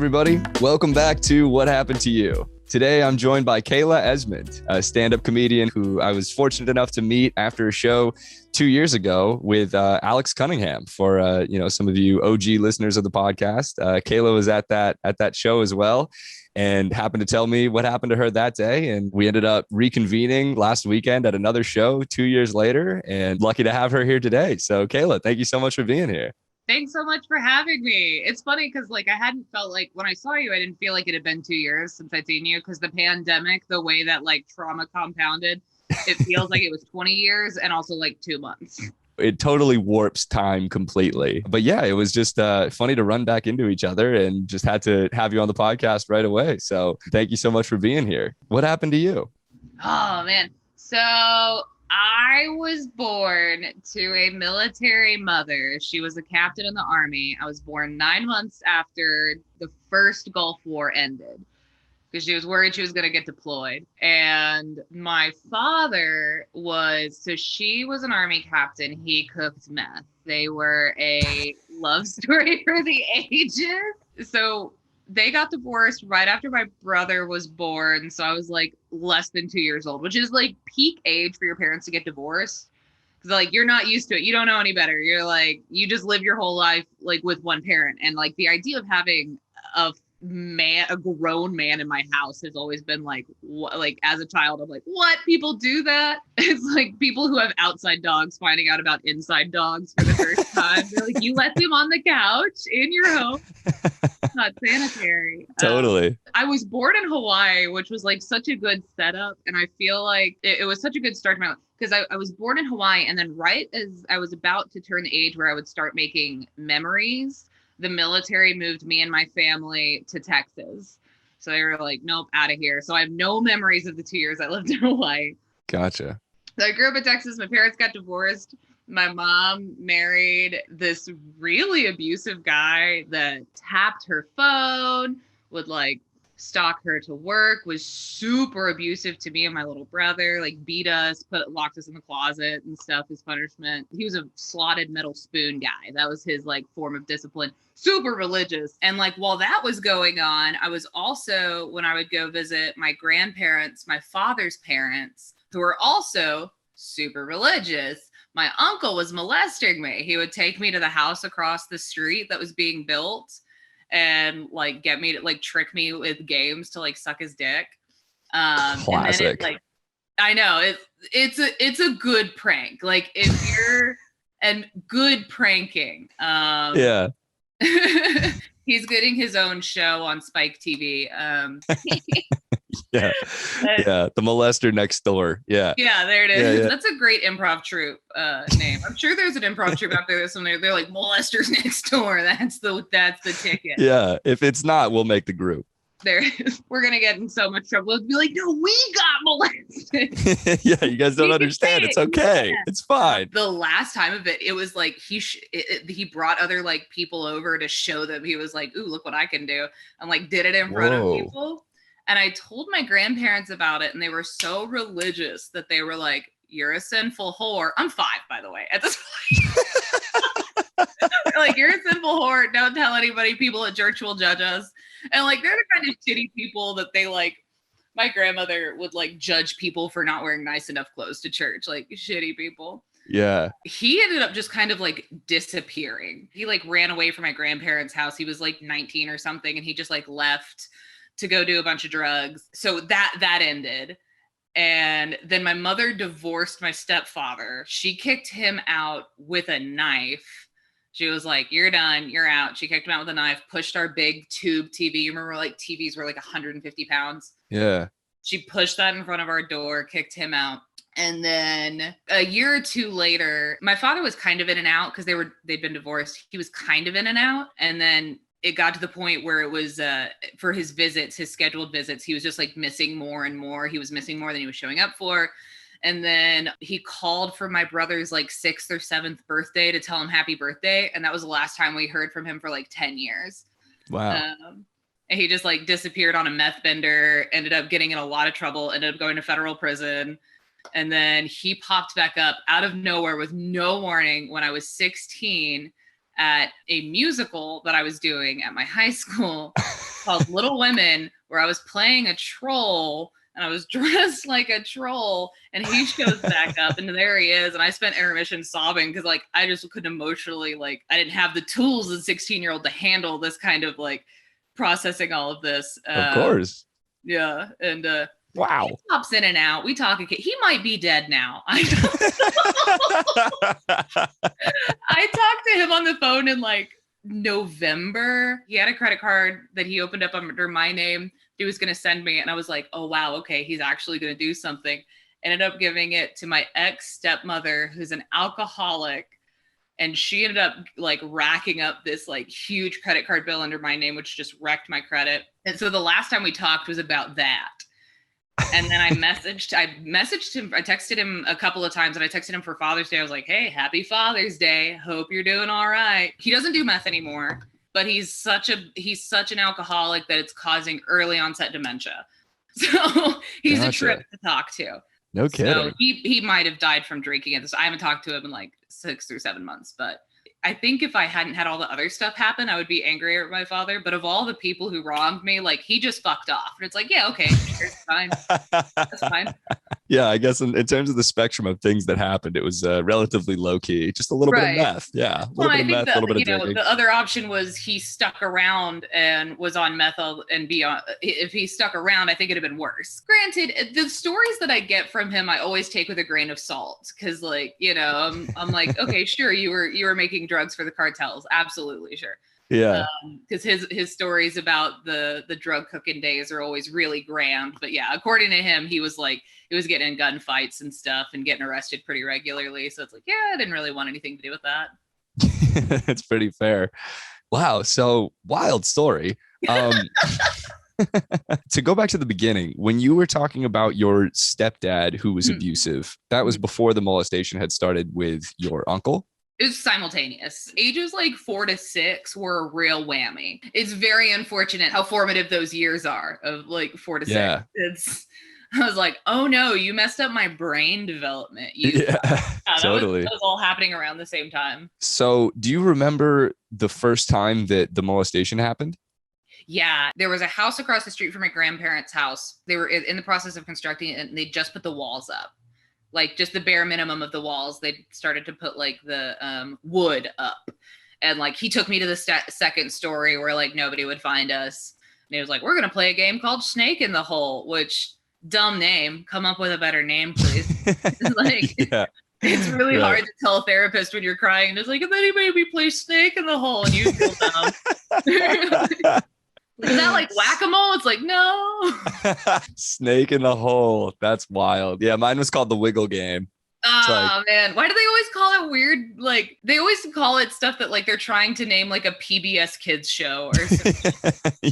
everybody. Welcome back to What Happened to You. Today, I'm joined by Kayla Esmond, a stand-up comedian who I was fortunate enough to meet after a show 2 years ago with Alex Cunningham. For some of you OG listeners of the podcast, Kayla was at that show as well, and happened to tell me what happened to her that day. And we ended up reconvening last weekend at another show 2 years later, and lucky to have her here today. So, Kayla, thank you so much for being here. Thanks so much for having me. It's funny because I hadn't felt like when I saw you, I didn't feel like it had been 2 years since I'd seen you, because the pandemic, the way that trauma compounded, it feels like it was 20 years and also 2 months. It totally warps time completely. But yeah, it was just funny to run back into each other, and just had to have you on the podcast right away. So thank you so much for being here. What happened to you? Oh, man. So I was born to a military mother. She was a captain in the Army. I was born 9 months after the first Gulf War ended, because she was worried she was going to get deployed. And my father she was an Army captain. He cooked meth. They were a love story for the ages. So they got divorced right after my brother was born. So I was less than 2 years old, which is peak age for your parents to get divorced. Because you're not used to it. You don't know any better. You're you just live your whole life with one parent. And the idea of having a grown man in my house has always been as a child, I'm what? People do that? It's people who have outside dogs finding out about inside dogs for the first time. They're you let them on the couch in your home. It's not sanitary. Totally. I was born in Hawaii, which was such a good setup. And I feel it was such a good start to my life, because I was born in Hawaii. And then right as I was about to turn the age where I would start making memories, the military moved me and my family to Texas. So they were nope, out of here. So I have no memories of the 2 years I lived in Hawaii. Gotcha. So I grew up in Texas. My parents got divorced. My mom married this really abusive guy that tapped her phone, would stalk her to work, was super abusive to me and my little brother, beat us, locked us in the closet and stuff as punishment. He was a slotted metal spoon guy. That was his form of discipline. Super religious. And while that was going on, I was also, when I would go visit my grandparents, my father's parents, who were also super religious, my uncle was molesting me. He would take me to the house across the street that was being built and get me to trick me with games to suck his dick. Classic. And then I know it's a good prank. If you're and good pranking. Yeah. He's getting his own show on Spike TV. Yeah. The molester next door. Yeah. Yeah, there it is. Yeah. That's a great improv troupe name. I'm sure there's an improv troupe out there that's somewhere. They're molesters next door. That's the ticket. Yeah. If it's not, we'll make the group. We're gonna get in so much trouble. We'll be no, we got molested. Yeah, you guys don't understand. It's okay. Yeah. It's fine. The last time of it was he brought other people over to show them. He was ooh, look what I can do, and did it in front of people. And I told my grandparents about it, and they were so religious that they were you're a sinful whore. I'm 5, by the way, at this point. You're a sinful whore. Don't tell anybody. People at church will judge us. And they're the kind of shitty people that they my grandmother would judge people for not wearing nice enough clothes to church, shitty people. Yeah. He ended up just kind of disappearing. He ran away from my grandparents' house. He was 19 or something, and he just left to go do a bunch of drugs. So that ended. And then my mother divorced my stepfather. She kicked him out with a knife. She was you're done, you're out. She kicked him out with a knife, pushed our big tube TV. You remember TVs were 150 pounds? Yeah. She pushed that in front of our door, kicked him out. And then a year or two later, my father was kind of in and out because they'd been divorced. He was kind of in and out. And then it got to the point where it was for his visits, his scheduled visits, he was just missing more and more. He was missing more than he was showing up for. And then he called for my brother's 6th or 7th birthday to tell him happy birthday. And that was the last time we heard from him for 10 years. Wow. And he just disappeared on a meth bender, ended up getting in a lot of trouble, ended up going to federal prison. And then he popped back up out of nowhere with no warning when I was 16 at a musical that I was doing at my high school. called Little Women, where I was playing a troll and I was dressed like a troll, and he shows back up and there he is. And I spent intermission sobbing because like I just couldn't emotionally, like I didn't have the tools as a 16-year-old to handle this kind of like processing all of this. Of course. Yeah. And wow. He pops in and out. We talk. He might be dead now. I talked to him on the phone in like November. He had a credit card that he opened up under my name. He was going to send me. And I was like, oh, wow. Okay. He's actually going to do something. Ended up giving it to my ex-stepmother, who's an alcoholic. And she ended up like racking up this like huge credit card bill under my name, which just wrecked my credit. And so the last time we talked was about that. And then I messaged him. I texted him a couple of times, and I texted him for Father's Day. I was like, hey, happy Father's Day. Hope you're doing all right. He doesn't do meth anymore, but he's such an alcoholic that it's causing early onset dementia. So he's a trip to talk to. No kidding. So he might have died from drinking at this. I haven't talked to him in like 6 or 7 months, but I think if I hadn't had all the other stuff happen, I would be angrier at my father. But of all the people who wronged me, like he just fucked off. And it's like, yeah, okay, sure, it's fine. That's fine. Yeah, I guess in terms of the spectrum of things that happened, it was relatively low key, just a little bit of meth. Yeah, a little bit of meth, a little bit of drinking. The other option was he stuck around and was on meth and beyond. If he stuck around, I think it'd have been worse. Granted, the stories that I get from him, I always take with a grain of salt because, like, I'm like, okay, sure, you were making drugs for the cartels, absolutely, sure. Yeah, because his stories about the drug cooking days are always really grand. But yeah, according to him, he was getting in gunfights and stuff and getting arrested pretty regularly. So it's like, yeah, I didn't really want anything to do with that. That's pretty fair. Wow, so wild story. To go back to the beginning, when you were talking about your stepdad who was abusive, that was before the molestation had started with your uncle? It was simultaneous. Ages like 4 to 6 were a real whammy. It's very unfortunate how formative those years are of like 4 to 6. I was like, oh no, you messed up my brain development. Totally. That was all happening around the same time. So do you remember the first time that the molestation happened? Yeah, there was a house across the street from my grandparents' house. They were in the process of constructing it, and they just put the walls up. Like just the bare minimum of the walls. They started to put like the wood up. And like he took me to the second story where like nobody would find us. And he was like, we're going to play a game called Snake in the Hole, which dumb name. Come up with a better name, please. Like, yeah. It's really hard to tell a therapist when you're crying. And it's like, if anybody made me play Snake in the Hole, and you feel dumb. Is that like whack-a-mole? It's like, no. Snake in the Hole. That's wild. Yeah, mine was called the Wiggle Game. Oh, man. Why do they always call it weird? Like, they always call it stuff that, like, they're trying to name, like, a PBS Kids show or something.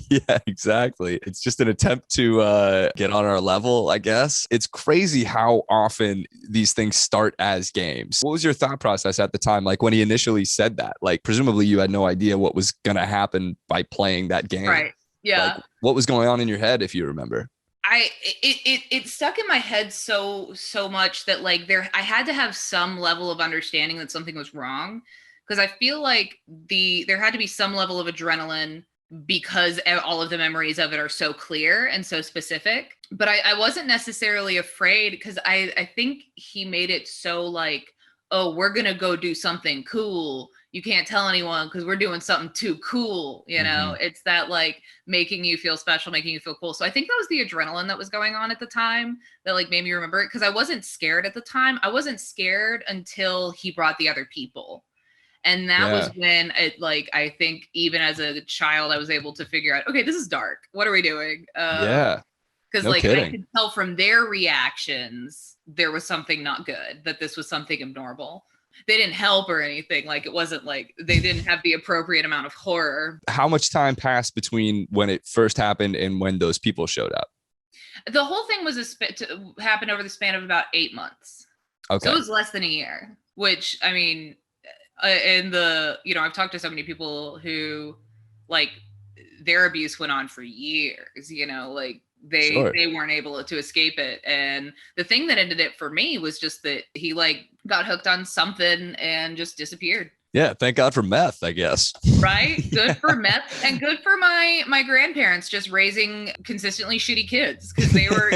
Yeah, exactly. It's just an attempt to get on our level, I guess. It's crazy how often these things start as games. What was your thought process at the time? Like, when he initially said that? Like, presumably you had no idea what was going to happen by playing that game. Right. Yeah. Like, what was going on in your head, if you remember? It stuck in my head so much that like I had to have some level of understanding that something was wrong, because I feel like there had to be some level of adrenaline because all of the memories of it are so clear and so specific. But I wasn't necessarily afraid because I think he made it so like, oh, we're gonna go do something cool. You can't tell anyone because we're doing something too cool. You know, It's that like making you feel special, making you feel cool. So I think that was the adrenaline that was going on at the time that like made me remember it, because I wasn't scared at the time. I wasn't scared until he brought the other people. And that was when it like, I think even as a child, I was able to figure out, okay, this is dark. What are we doing? Because I could tell from their reactions, there was something not good, that this was something abnormal. They didn't help or anything. Like, it wasn't like they didn't have the appropriate amount of horror. How much time passed between when it first happened and when those people showed up? The whole thing was happened over the span of about 8 months. Okay. So it was less than a year, which, I mean, I've talked to so many people who like their abuse went on for years, like they weren't able to escape it. And the thing that ended it for me was just that he like got hooked on something and just disappeared. Yeah, thank God for meth, I guess. Right? Good for meth and good for my grandparents just raising consistently shitty kids because they were,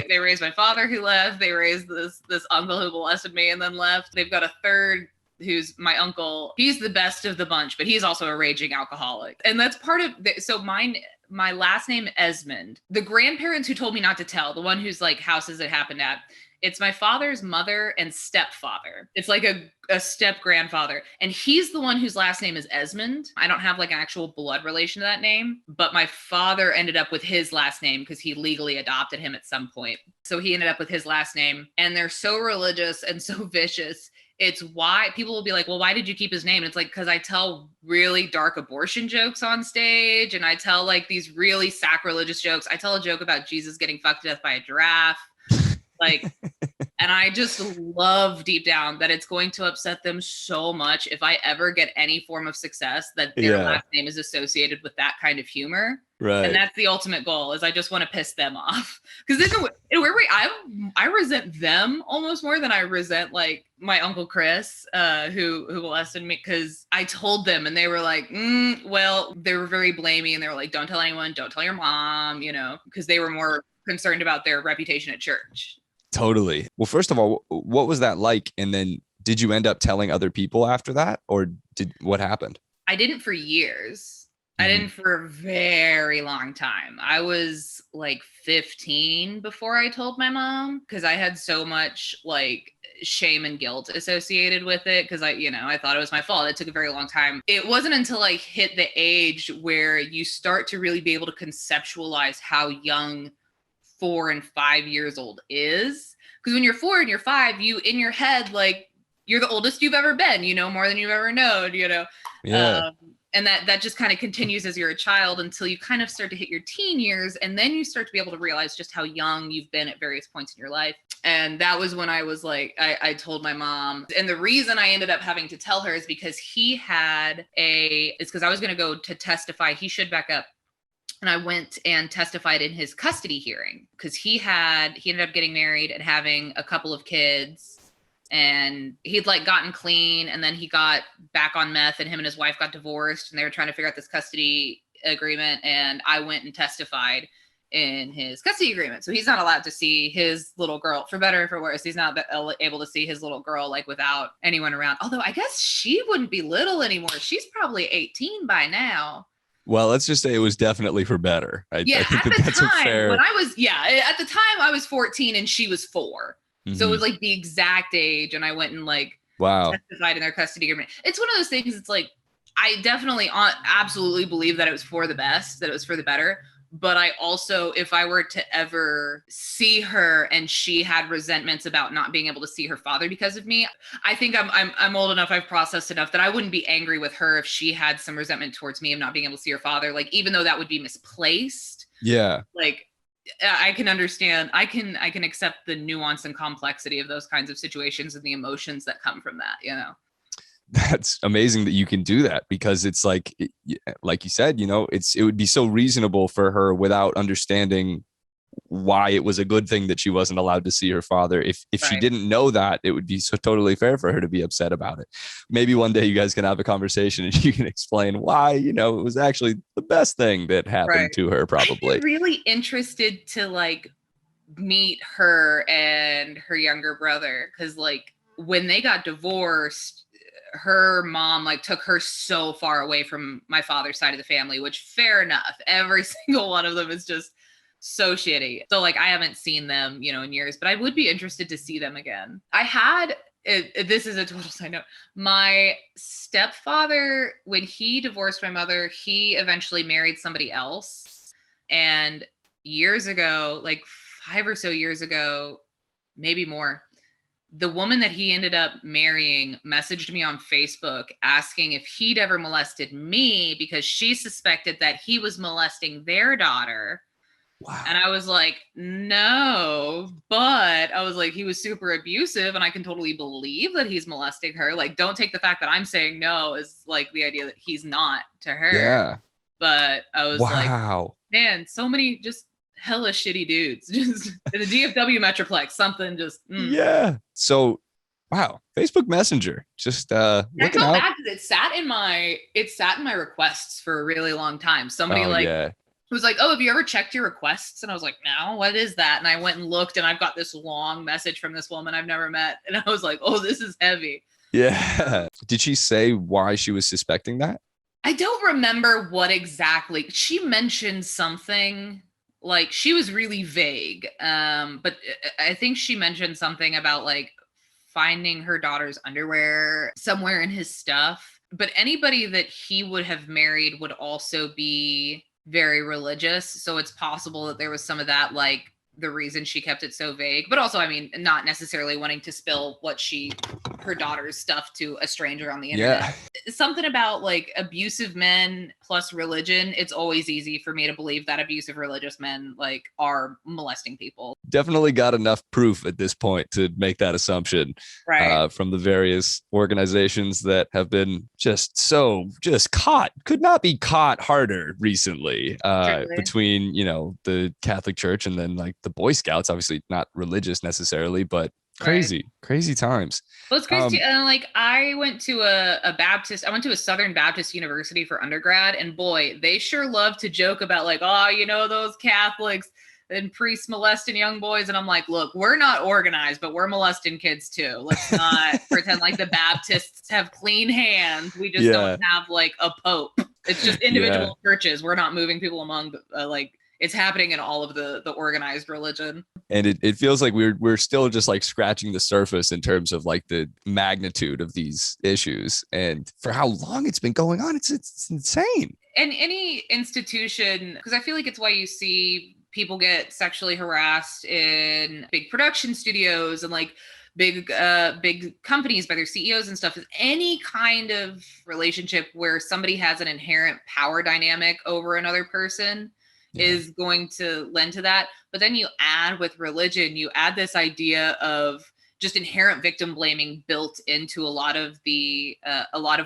they raised my father who left. They raised this uncle who molested me and then left. They've got a third who's my uncle. He's the best of the bunch, but he's also a raging alcoholic. And that's part of so my last name Esmond. The grandparents who told me not to tell, the one whose like houses it happened at, it's my father's mother and stepfather. It's like a step grandfather. And he's the one whose last name is Esmond. I don't have like an actual blood relation to that name, but my father ended up with his last name because he legally adopted him at some point. So he ended up with his last name. And they're so religious and so vicious. It's why people will be like, well, why did you keep his name? And it's like, because I tell really dark abortion jokes on stage. And I tell like these really sacrilegious jokes. I tell a joke about Jesus getting fucked to death by a giraffe. Like, and I just love deep down that it's going to upset them so much if I ever get any form of success that their last name is associated with that kind of humor. Right. And that's the ultimate goal is I just want to piss them off. Because in a weird way, I resent them almost more than I resent like my Uncle Chris, who molested me, because I told them and they were like, well, they were very blamey and they were like, don't tell anyone, don't tell your mom, because they were more concerned about their reputation at church. Totally. Well, first of all, what was that like? And then did you end up telling other people after that, or what happened? I didn't for years. I didn't for a very long time. I was like 15 before I told my mom because I had so much like shame and guilt associated with it because I thought it was my fault. It took a very long time. It wasn't until I hit the age where you start to really be able to conceptualize how young 4 and 5 years old is. Because when you're 4 and you're 5, you in your head, like you're the oldest you've ever been, more than you've ever known, Yeah. And that just kind of continues as you're a child until you kind of start to hit your teen years. And then you start to be able to realize just how young you've been at various points in your life. And that was when I was like, I told my mom. And the reason I ended up having to tell her is because it's because I was going to go to testify. He should back up. And I went and testified in his custody hearing because he ended up getting married and having a couple of kids, and he'd like gotten clean and then he got back on meth and him and his wife got divorced and they were trying to figure out this custody agreement. And I went and testified in his custody agreement. So he's not allowed to see his little girl, for better or for worse. He's not able to see his little girl like without anyone around. Although I guess she wouldn't be little anymore. She's probably 18 by now. Well, let's just say it was definitely for better. I think at the that's time, a fair... at the time I was 14 and she was 4. Mm-hmm. So it was like the exact age. And I went and like testified in their custody agreement. It's one of those things. It's like, I definitely absolutely believe that it was for the best, that it was for the better. But I also, if I were to ever see her and she had resentments about not being able to see her father because of me, I think I'm old enough, I've processed enough that I wouldn't be angry with her if she had some resentment towards me of not being able to see her father. Like, even though that would be misplaced. Yeah. Like, I can understand. I can accept the nuance and complexity of those kinds of situations and the emotions that come from that, That's amazing that you can do that, because it's like you said, it would be so reasonable for her without understanding why it was a good thing that she wasn't allowed to see her father. If she didn't know that, it would be so totally fair for her to be upset about it. Maybe one day you guys can have a conversation and you can explain why, it was actually the best thing that happened to her, probably. I'm really interested to like meet her and her younger brother, because like when they got divorced, her mom like took her so far away from my father's side of the family, which fair enough. Every single one of them is just so shitty. So like, I haven't seen them, in years, but I would be interested to see them again. This is a total side note. My stepfather, when he divorced my mother, he eventually married somebody else. And years ago, like 5 or so years ago, maybe more, the woman that he ended up marrying messaged me on Facebook asking if he'd ever molested me because she suspected that he was molesting their daughter. Wow. And I was like, no, but I was like, he was super abusive and I can totally believe that he's molesting her. Like, don't take the fact that I'm saying no as like the idea that he's not to her. Yeah. But I was like, man, so many just hella shitty dudes just in the DFW Metroplex, something just. Yeah. So Wow. Facebook Messenger. Just I looking felt out. bad because it sat in my requests for a really long time. Somebody Oh, yeah. was like, "Oh, have you ever checked your requests?" And I was like, "No, what is that?" And I went and looked, and I've got this long message from this woman I've never met, and I was like, "Oh, this is heavy." Yeah. Did she say why she was suspecting that? I don't remember what exactly. She mentioned something like she was really vague. But I think she mentioned something about like finding her daughter's underwear somewhere in his stuff. But anybody that he would have married would also be very religious. So it's possible that there was some of that, like the reason she kept it so vague. But also, I mean, not necessarily wanting to spill her daughter's stuff to a stranger on the internet. Yeah. Something about like abusive men plus religion. It's always easy for me to believe that abusive religious men like are molesting people. Definitely got enough proof at this point to make that assumption Right. from the various organizations that have been just caught, could not be caught harder recently Truly. between, the Catholic Church and then like the Boy Scouts, obviously not religious necessarily, but Right. crazy times. Well, it's crazy too. And like I went to I went to a Southern Baptist university for undergrad, and boy, they sure love to joke about like, oh, those Catholics and priests molesting young boys. And I'm like, look, we're not organized, but we're molesting kids too. Let's not pretend like the Baptists have clean hands. We just don't have like a pope. It's just individual churches. We're not moving people among like it's happening in all of the organized religion. And it feels like we're still just like scratching the surface in terms of like the magnitude of these issues and for how long it's been going on. It's insane. And any institution, because I feel like it's why you see people get sexually harassed in big production studios and like big companies by their CEOs and stuff, is any kind of relationship where somebody has an inherent power dynamic over another person is going to lend to that. But then you add with religion, you add this idea of just inherent victim blaming built into a lot of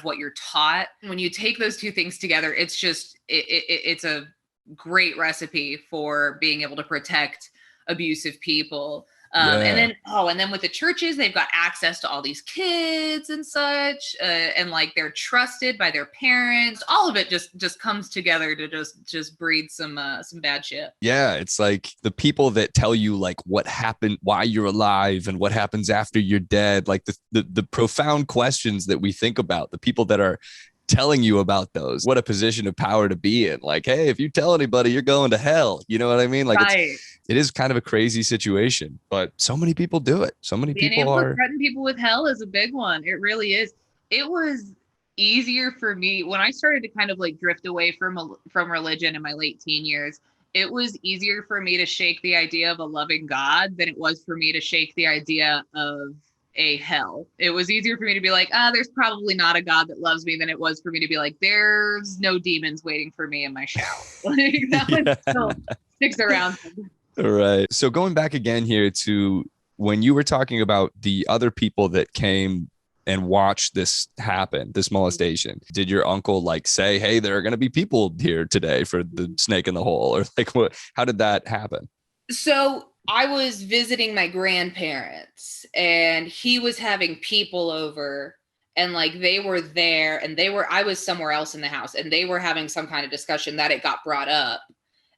what you're taught. When you take those two things together, it's just it's a great recipe for being able to protect abusive people. And then with the churches, they've got access to all these kids and such, and like they're trusted by their parents. All of it just comes together to just breed some bad shit. Yeah, it's like the people that tell you like what happened, why you're alive, and what happens after you're dead. Like the profound questions that we think about, the people that are telling you about those, what a position of power to be in. Like, hey, if you tell anybody, you're going to hell. You know what I mean? Like, right. It is kind of a crazy situation, but so many people do it. So many Being people able to threaten people with hell is a big one. It really is. It was easier for me when I started to kind of like drift away from religion in my late teen years. It was easier for me to shake the idea of a loving God than it was for me to shake the idea of a hell. It was easier for me to be like, there's probably not a God that loves me than it was for me to be like, there's no demons waiting for me in my shower. Like that one still sticks around. All right. So going back again here to when you were talking about the other people that came and watched this happen, this molestation, did your uncle like say, hey, there are going to be people here today for the snake in the hole? Or like what, how did that happen? So I was visiting my grandparents and he was having people over and like they were there and I was somewhere else in the house and they were having some kind of discussion that it got brought up.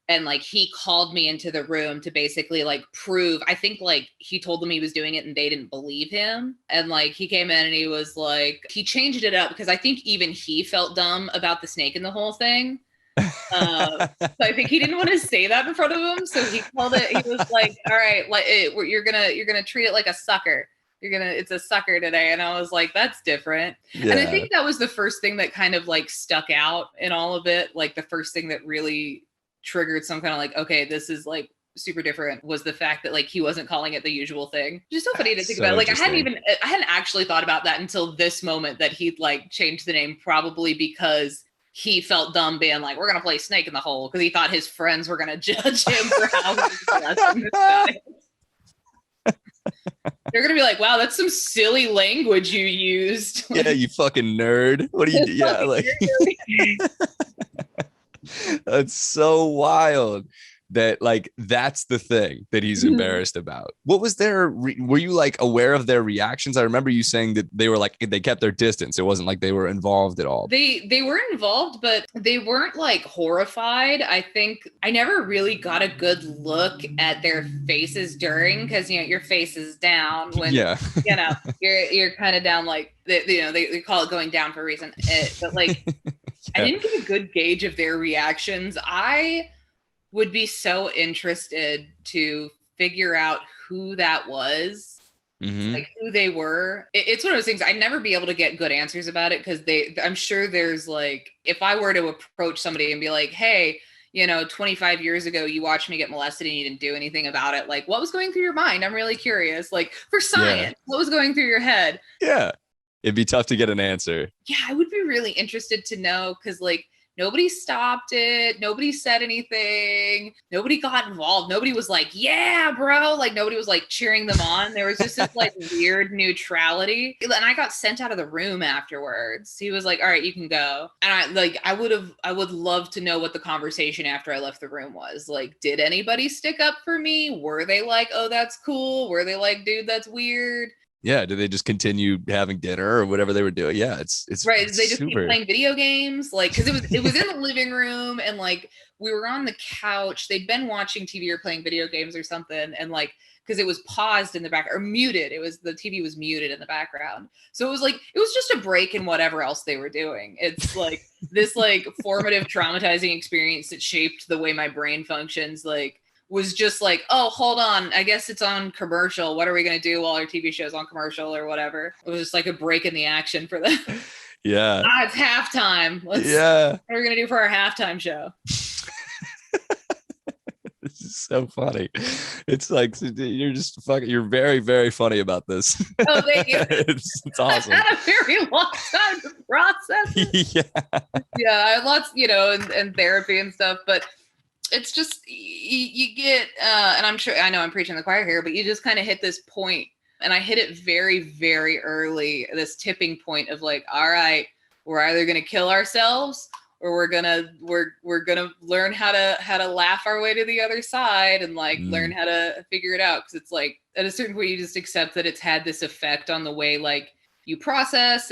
And like he called me into the room to basically like prove, I think like he told them he was doing it and they didn't believe him. And like he came in and he was like, he changed it up because I think even he felt dumb about the snake in the whole thing. So I think he didn't want to say that in front of him. So he called it, he was like, all right, like you're gonna treat it like a sucker. It's a sucker today. And I was like, that's different. Yeah. And I think that was the first thing that kind of like stuck out in all of it. Like the first thing that really triggered some kind of like, okay, this is like super different, was the fact that like he wasn't calling it the usual thing. Just so funny to think about. Like I hadn't actually thought about that until this moment that he'd like changed the name, probably because he felt dumb being like, we're gonna play snake in the hole, because he thought his friends were gonna judge him for how he was blessing this guy. They're gonna be like, wow, that's some silly language you used. Yeah, you fucking nerd. What do you do? Yeah, like that's so wild. that like that's the thing that he's embarrassed about. What was were you like aware of their reactions? I remember you saying that they were like they kept their distance. It wasn't like they were involved at all. They were involved, but they weren't like horrified. I think I never really got a good look at their faces during, because your face is down when you're kind of down, like they call it going down for a reason. But like I didn't get a good gauge of their reactions. I would be so interested to figure out who that was. Like who they were. It's one of those things I'd never be able to get good answers about it, because I'm sure there's like, if I were to approach somebody and be like, hey, 25 years ago, you watched me get molested and you didn't do anything about it. Like, what was going through your mind? I'm really curious. Like, for science, what was going through your head? Yeah. It'd be tough to get an answer. Yeah, I would be really interested to know, because like nobody stopped it. Nobody said anything. Nobody got involved. Nobody was like, yeah, bro. Like nobody was like cheering them on. There was just this like weird neutrality. And I got sent out of the room afterwards. He was like, all right, you can go. And I would love to know what the conversation after I left the room was. Like, did anybody stick up for me? Were they like, oh, that's cool? Were they like, dude, that's weird? Yeah, do they just continue having dinner or whatever they were doing? Yeah, it's right. They just keep playing video games, like, because it was in the living room, and like we were on the couch. They'd been watching TV or playing video games or something, and like because it was paused in the back or muted. The TV was muted in the background, so it was just a break in whatever else they were doing. It's like this like formative, traumatizing experience that shaped the way my brain functions. Like, was just like, oh, hold on, I guess it's on commercial. What are we going to do while our TV show's on commercial or whatever? It was just like a break in the action for them. Yeah. It's halftime. What are we going to do for our halftime show? This is so funny. It's like, you're just fucking, you're very, very funny about this. Oh, thank you. It's awesome. I had a very long time to process it. Yeah. I had lots, and therapy and stuff, but it's just you get and I know I'm preaching the choir here, but you just kind of hit this point, and I hit it very, very early, this tipping point of like, all right, we're either going to kill ourselves or we're gonna learn how to laugh our way to the other side and like learn how to figure it out, because it's like at a certain point you just accept that it's had this effect on the way like you process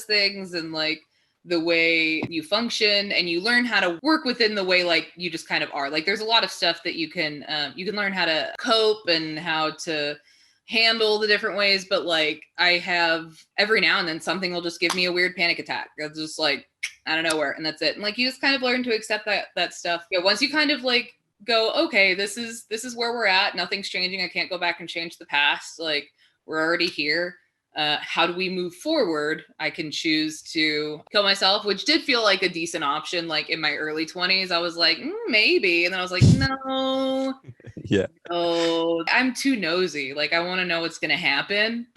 things and like the way you function, and you learn how to work within the way like you just kind of are. Like there's a lot of stuff that you can learn how to cope and how to handle the different ways, but like I have every now and then something will just give me a weird panic attack. It's just like I don't know where, and that's it. And like you just kind of learn to accept that stuff. Yeah, once you kind of like go, okay, this is where we're at. Nothing's changing. I can't go back and change the past. Like we're already here. How do we move forward? I can choose to kill myself, which did feel like a decent option. Like in my early 20s, I was like, maybe. And then I was like, no. Yeah. Oh, I'm too nosy. Like I want to know what's going to happen.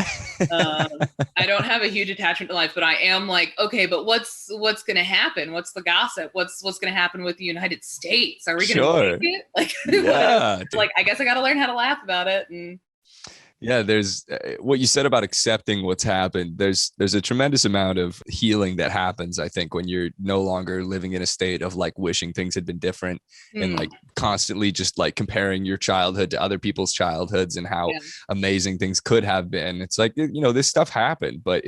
I don't have a huge attachment to life, but I am like, okay, but what's going to happen? What's the gossip? What's going to happen with the United States? Are we going to make it? Like, yeah, like, I guess I got to learn how to laugh about it. And yeah, there's what you said about accepting what's happened. There's a tremendous amount of healing that happens, I think, when you're no longer living in a state of like wishing things had been different and like constantly just like comparing your childhood to other people's childhoods and how amazing things could have been. It's like, this stuff happened, but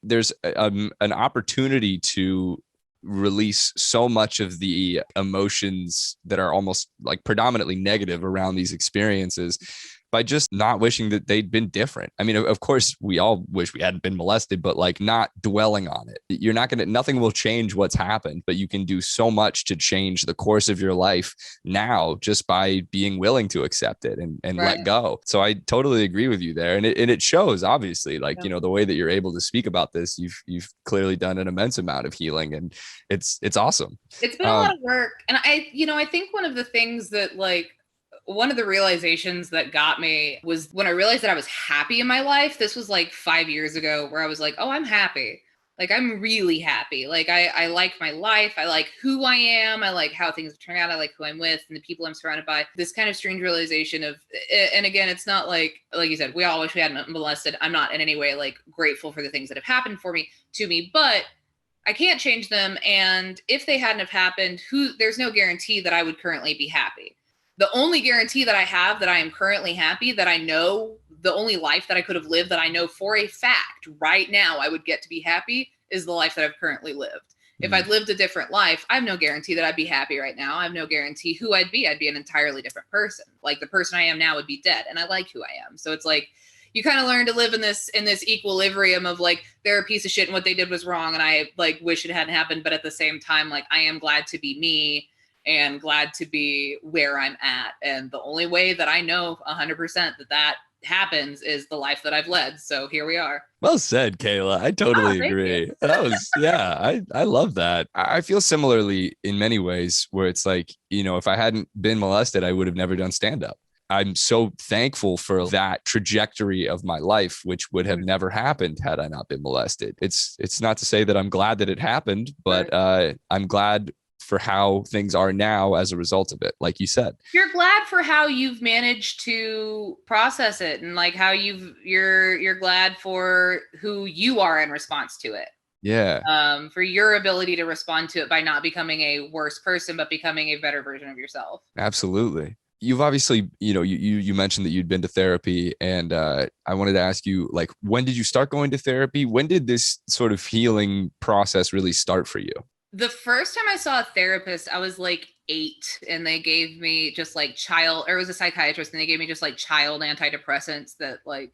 there's an opportunity to release so much of the emotions that are almost like predominantly negative around these experiences by just not wishing that they'd been different. I mean, of course, we all wish we hadn't been molested, but like not dwelling on it. Nothing will change what's happened, but you can do so much to change the course of your life now just by being willing to accept it and right. let go. So I totally agree with you there. And it shows, obviously, like, the way that you're able to speak about this, you've clearly done an immense amount of healing, and it's awesome. It's been a lot of work. And I think one of the things that like, one of the realizations that got me was when I realized that I was happy in my life. This was like 5 years ago, where I was like, oh, I'm happy. Like, I'm really happy. Like, I like my life. I like who I am. I like how things turn out. I like who I'm with and the people I'm surrounded by. This kind of strange realization of, and again, it's not like you said, we all wish we hadn't molested. I'm not in any way like grateful for the things that have happened to me, but I can't change them. And if they hadn't have happened, there's no guarantee that I would currently be happy. The only guarantee that I have that I am currently happy, that I know the only life that I could have lived, that I know for a fact right now I would get to be happy, is the life that I've currently lived. If I'd lived a different life, I have no guarantee that I'd be happy right now. I have no guarantee who I'd be. I'd be an entirely different person. Like the person I am now would be dead, and I like who I am. So it's like, you kind of learn to live in this equilibrium of like, they're a piece of shit and what they did was wrong, and I like wish it hadn't happened. But at the same time, like, I am glad to be me and glad to be where I'm at. And the only way that I know 100% that happens is the life that I've led. So here we are. Well said, Kayla. I totally agree. That was, yeah, I love that. I feel similarly in many ways, where it's like, if I hadn't been molested, I would have never done stand-up. I'm so thankful for that trajectory of my life, which would have never happened had I not been molested. It's not to say that I'm glad that it happened, but I'm glad for how things are now as a result of it. Like you said, you're glad for how you've managed to process it, and like how you're glad for who you are in response to it. Yeah. For your ability to respond to it by not becoming a worse person, but becoming a better version of yourself. Absolutely. You've obviously, you mentioned that you'd been to therapy, and I wanted to ask you, like, when did you start going to therapy? When did this sort of healing process really start for you? The first time I saw a therapist, I was like 8, and they gave me just like it was a psychiatrist, and they gave me just like child antidepressants that like,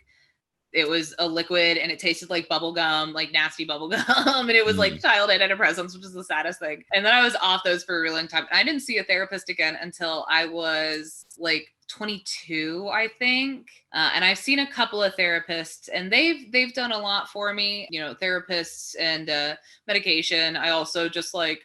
it was a liquid and it tasted like bubble gum, like nasty bubble gum. And it was like child antidepressants, which is the saddest thing. And then I was off those for a really long time. I didn't see a therapist again until I was like 22, I think. And I've seen a couple of therapists, and they've done a lot for me, therapists and medication. I also just like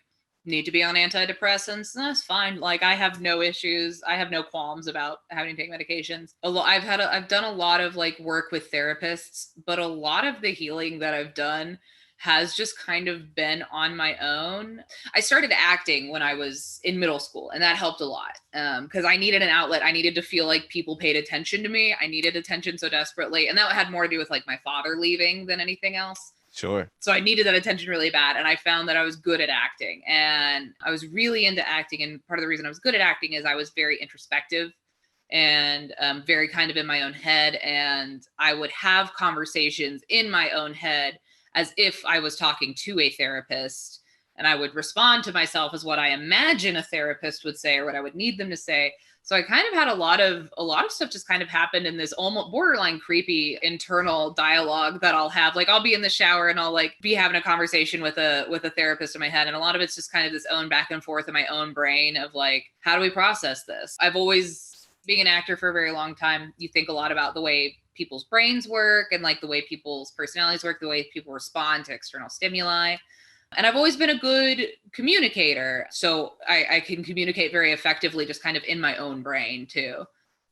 need to be on antidepressants, and that's fine. Like, I have no issues. I have no qualms about having to take medications. I've done a lot of like work with therapists, but a lot of the healing that I've done has just kind of been on my own. I started acting when I was in middle school, and that helped a lot because I needed an outlet. I needed to feel like people paid attention to me. I needed attention so desperately. And that had more to do with like my father leaving than anything else. Sure. So I needed that attention really bad. And I found that I was good at acting, and I was really into acting. And part of the reason I was good at acting is I was very introspective and very kind of in my own head. And I would have conversations in my own head as if I was talking to a therapist, and I would respond to myself as what I imagine a therapist would say or what I would need them to say. So I kind of had a lot of stuff just kind of happened in this almost borderline creepy internal dialogue that I'll have. Like, I'll be in the shower and I'll like be having a conversation with a therapist in my head. And a lot of it's just kind of this own back and forth in my own brain of like, how do we process this? I've always, being an actor for a very long time, you think a lot about the way people's brains work and like the way people's personalities work, the way people respond to external stimuli. And I've always been a good communicator. So I can communicate very effectively just kind of in my own brain too.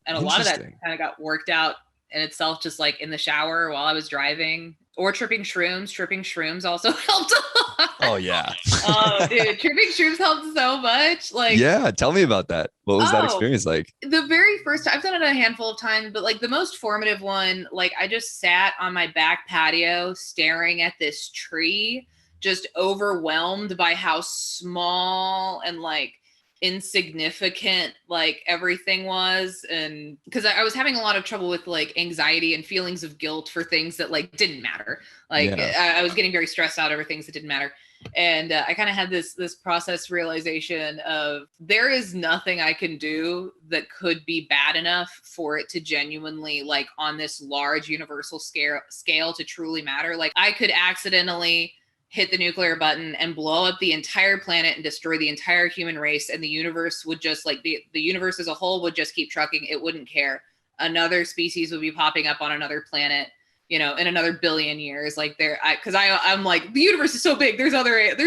And a lot of that kind of got worked out in itself, just like in the shower while I was driving, or tripping shrooms. Tripping shrooms also helped a lot. Oh, yeah. Oh, dude, tripping shrooms helped so much. Like, yeah, tell me about that. What was that experience like? The very first time, I've done it a handful of times, but like the most formative one, like I just sat on my back patio staring at this tree, just overwhelmed by how small and like insignificant like everything was. And because I was having a lot of trouble with like anxiety and feelings of guilt for things that like didn't matter. Like I was getting very stressed out over things that didn't matter. And I kind of had this process realization of there is nothing I can do that could be bad enough for it to genuinely, like on this large universal scale to truly matter. Like I could accidentally hit the nuclear button and blow up the entire planet and destroy the entire human race, and the universe would just like the universe as a whole would just keep trucking. It wouldn't care. Another species would be popping up on another planet, in another billion years. Like I'm like, the universe is so big. There's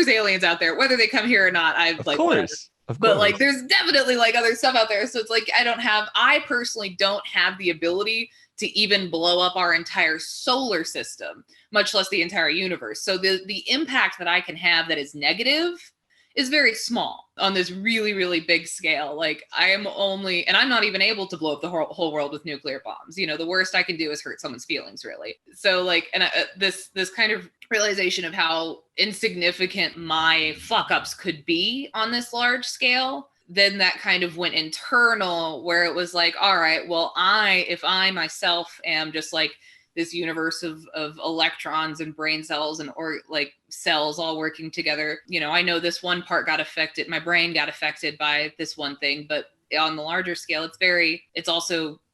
aliens out there, whether they come here or not. Of course. But like, there's definitely like other stuff out there. So it's like, I personally don't have the ability to even blow up our entire solar system, much less the entire universe. So the impact that I can have that is negative is very small on this really, really big scale. Like I'm not even able to blow up the whole world with nuclear bombs. The worst I can do is hurt someone's feelings, really. So like, and this kind of realization of how insignificant my fuck ups could be on this large scale, then that kind of went internal, where it was like, all right, well, if I myself am just like this universe of electrons and brain cells and or like cells all working together, I know this one part got affected, my brain got affected by this one thing, but on the larger scale,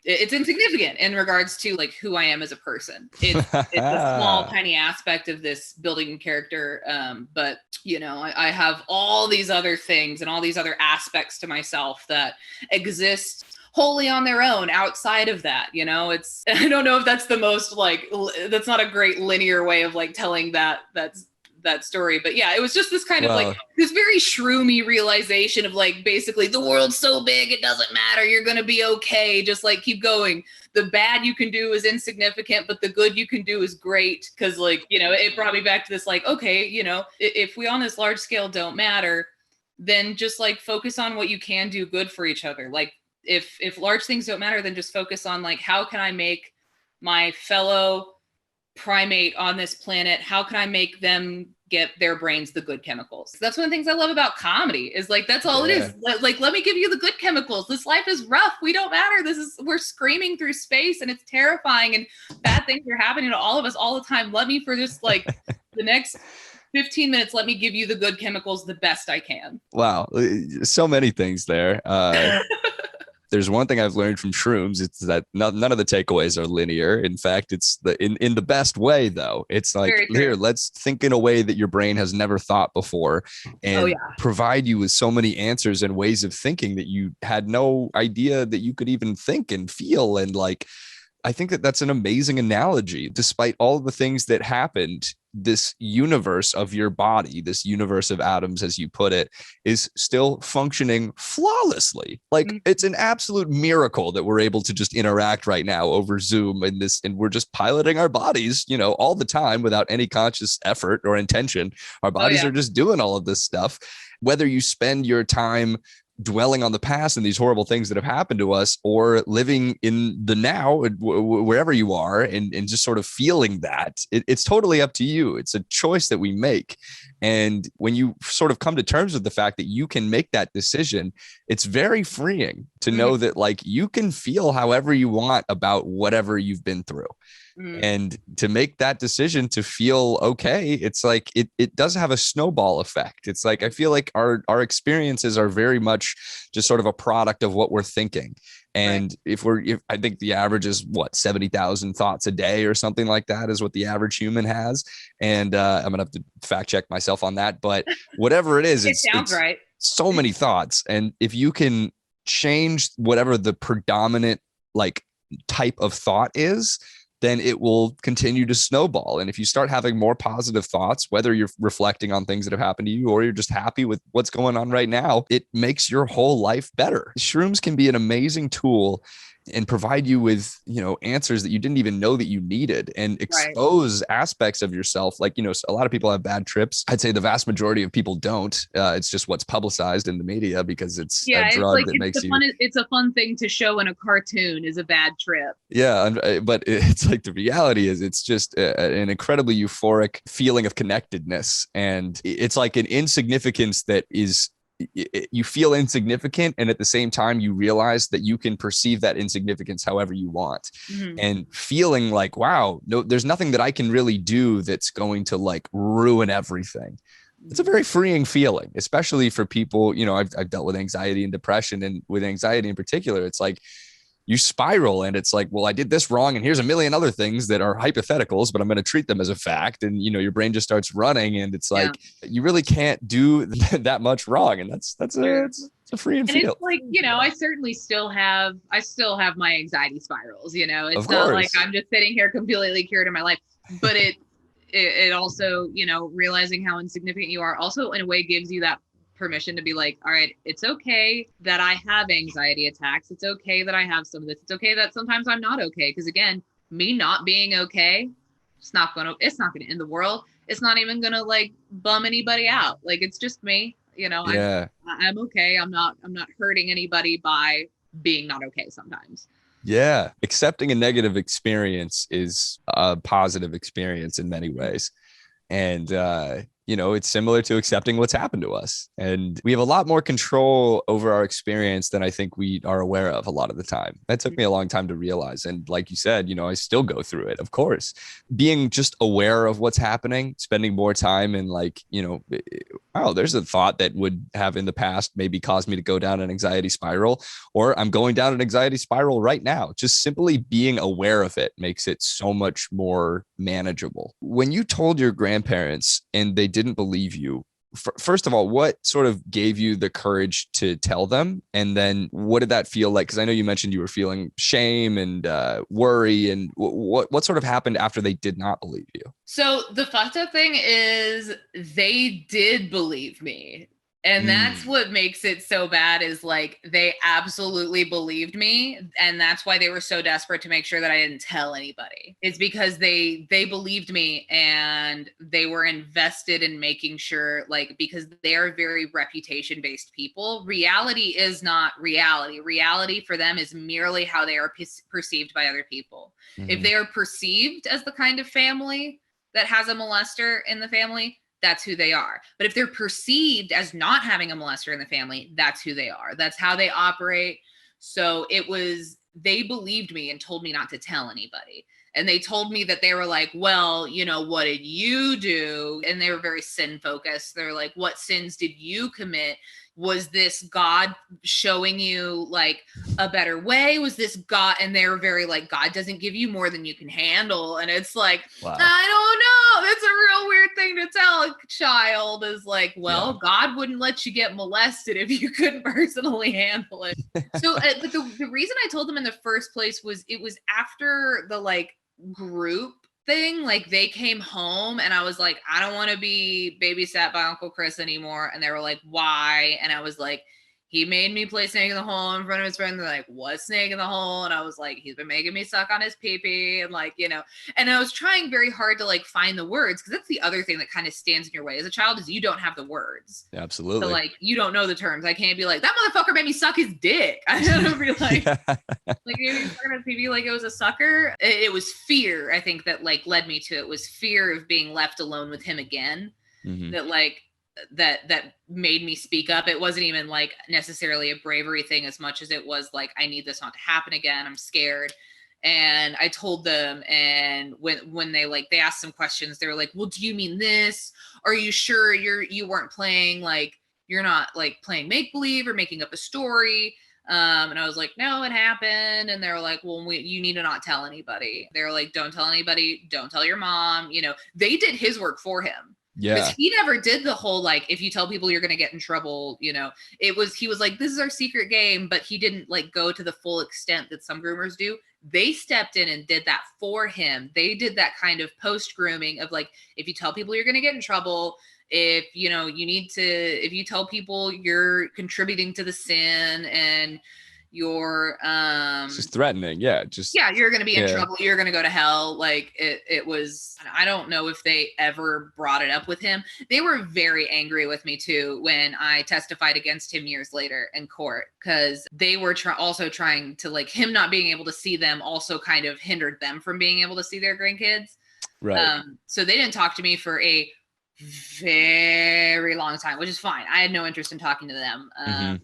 it's insignificant in regards to like who I am as a person. It's a small, tiny aspect of this building character. But I have all these other things and all these other aspects to myself that exist wholly on their own outside of that. I don't know if that's the most like, that's not a great linear way of like telling that story, but yeah, it was just this kind of like this very shroomy realization of like, basically the world's so big it doesn't matter, you're gonna be okay, just like keep going, the bad you can do is insignificant but the good you can do is great, because like it brought me back to this like, okay, if we on this large scale don't matter, then just like focus on what you can do good for each other. Like if large things don't matter, then just focus on like, how can I make my fellow primate on this planet, how can I make them get their brains the good chemicals? That's one of the things I love about comedy, is like, that's all it is. Like, let me give you the good chemicals. This life is rough, we don't matter, we're screaming through space and it's terrifying and bad things are happening to all of us all the time. Let me, for just like the next 15 minutes, let me give you the good chemicals the best I can. Wow, so many things there. There's one thing I've learned from shrooms. It's that none of the takeaways are linear. In fact, it's in the best way, though. It's like, here, let's think in a way that your brain has never thought before, and provide you with so many answers and ways of thinking that you had no idea that you could even think and feel. And like, I think that that's an amazing analogy. Despite all the things that happened, this universe of your body, this universe of atoms, as you put it, is still functioning flawlessly. Like, it's an absolute miracle that we're able to just interact right now over Zoom and we're just piloting our bodies, all the time without any conscious effort or intention. Our bodies are just doing all of this stuff. Whether you spend your time dwelling on the past and these horrible things that have happened to us, or living in the now, wherever you are, and just sort of feeling that, it's totally up to you. It's a choice that we make. And when you sort of come to terms with the fact that you can make that decision, it's very freeing to know that like you can feel however you want about whatever you've been through. And to make that decision to feel okay, it's like it does have a snowball effect. It's like, I feel like our experiences are very much just sort of a product of what we're thinking. And if I think the average is 70,000 thoughts a day or something like that is what the average human has. And I'm gonna have to fact check myself on that, but whatever it is, it sounds right. So many thoughts. And if you can change whatever the predominant like type of thought is, then it will continue to snowball. And if you start having more positive thoughts, whether you're reflecting on things that have happened to you or you're just happy with what's going on right now, it makes your whole life better. Shrooms can be an amazing tool and provide you with, answers that you didn't even know that you needed, and expose aspects of yourself. Like, a lot of people have bad trips. I'd say the vast majority of people don't. It's just what's publicized in the media because it's a drug that makes you. It's a fun thing to show in a cartoon is a bad trip. Yeah. But it's like, the reality is it's just an incredibly euphoric feeling of connectedness. And it's like an insignificance that is, you feel insignificant, and at the same time you realize that you can perceive that insignificance however you want, and feeling like, wow, no, there's nothing that I can really do that's going to like ruin everything. It's a very freeing feeling, especially for people, I've dealt with anxiety and depression, and with anxiety in particular, it's like you spiral, and it's like, well, I did this wrong, and here's a million other things that are hypotheticals, but I'm going to treat them as a fact. And, your brain just starts running, and it's like, you really can't do that much wrong. And it's a freeing feel. It's like, I certainly still have my anxiety spirals, it's not like I'm just sitting here completely cured in my life, but it also, realizing how insignificant you are also in a way gives you that permission to be like, all right, it's okay that I have anxiety attacks. It's okay that I have some of this. It's okay that sometimes I'm not okay. Because again, me not being okay, it's not gonna end the world. It's not even gonna like bum anybody out. Like, it's just me, I'm okay. I'm not hurting anybody by being not okay sometimes. Yeah. Accepting a negative experience is a positive experience in many ways. And, it's similar to accepting what's happened to us. And we have a lot more control over our experience than I think we are aware of a lot of the time. That took me a long time to realize. And like you said, I still go through it, of course. Being just aware of what's happening, spending more time and there's a thought that would have in the past maybe caused me to go down an anxiety spiral, or I'm going down an anxiety spiral right now. Just simply being aware of it makes it so much more manageable. When you told your grandparents and they didn't believe you, first of all, what sort of gave you the courage to tell them? And then what did that feel like? Because I know you mentioned you were feeling shame and worry. And what sort of happened after they did not believe you? So the fucked up thing is they did believe me. And that's what makes it so bad is like they absolutely believed me. And that's why they were so desperate to make sure that I didn't tell anybody. It's because they believed me and they were invested in making sure, like, because they're very reputation-based people. Reality is not reality. Reality for them is merely how they are perceived by other people. If they are perceived as the kind of family that has a molester in the family, that's who they are. But if they're perceived as not having a molester in the family, that's who they are. That's how they operate. So they believed me and told me not to tell anybody. And they told me that they were like, well, what did you do? And they were very sin focused. They're like, what sins did you commit? Was this God showing you like a better way? Was this God? And they were very like, God doesn't give you more than you can handle. And it's like, wow. I don't know. That's a real weird thing to tell a child is like, well, God wouldn't let you get molested if you couldn't personally handle it. So but the reason I told them in the first place was it was after the like group thing. Like they came home and I was like, I don't want to be babysat by Uncle Chris anymore. And they were like, why? And I was like, he made me play snake in the hole in front of his friend. They're like, what snake in the hole? And I was like, he's been making me suck on his pee-pee. And like, and I was trying very hard to like find the words. Cause that's the other thing that kind of stands in your way as a child is you don't have the words. Absolutely. So like, you don't know the terms. I can't be like, that motherfucker made me suck his dick. I don't be like, like maybe sucking his pee-pee like it was a sucker. It was fear, I think, that like led me to it was fear of being left alone with him again. That like, that made me speak up. It wasn't even like necessarily a bravery thing as much as it was like, I need this not to happen again. I'm scared. And I told them, and when they asked some questions, they were like, well, do you mean this? Are you sure you weren't playing, like, you're not like playing make-believe or making up a story? And I was like, no, it happened. And they were like, well, you need to not tell anybody. They were like, don't tell anybody. Don't tell your mom. They did his work for him. Yeah. Because he never did the whole, like, if you tell people you're going to get in trouble, he was like, this is our secret game, but he didn't like go to the full extent that some groomers do. They stepped in and did that for him. They did that kind of post grooming of like, if you tell people you're going to get in trouble, if, if you tell people you're contributing to the sin and you're it's just threatening. Yeah. You're going to be in trouble. You're going to go to hell. Like it was, I don't know if they ever brought it up with him. They were very angry with me too when I testified against him years later in court, because they were also trying to, like, him not being able to see them also kind of hindered them from being able to see their grandkids. Right. So they didn't talk to me for a very long time, which is fine. I had no interest in talking to them.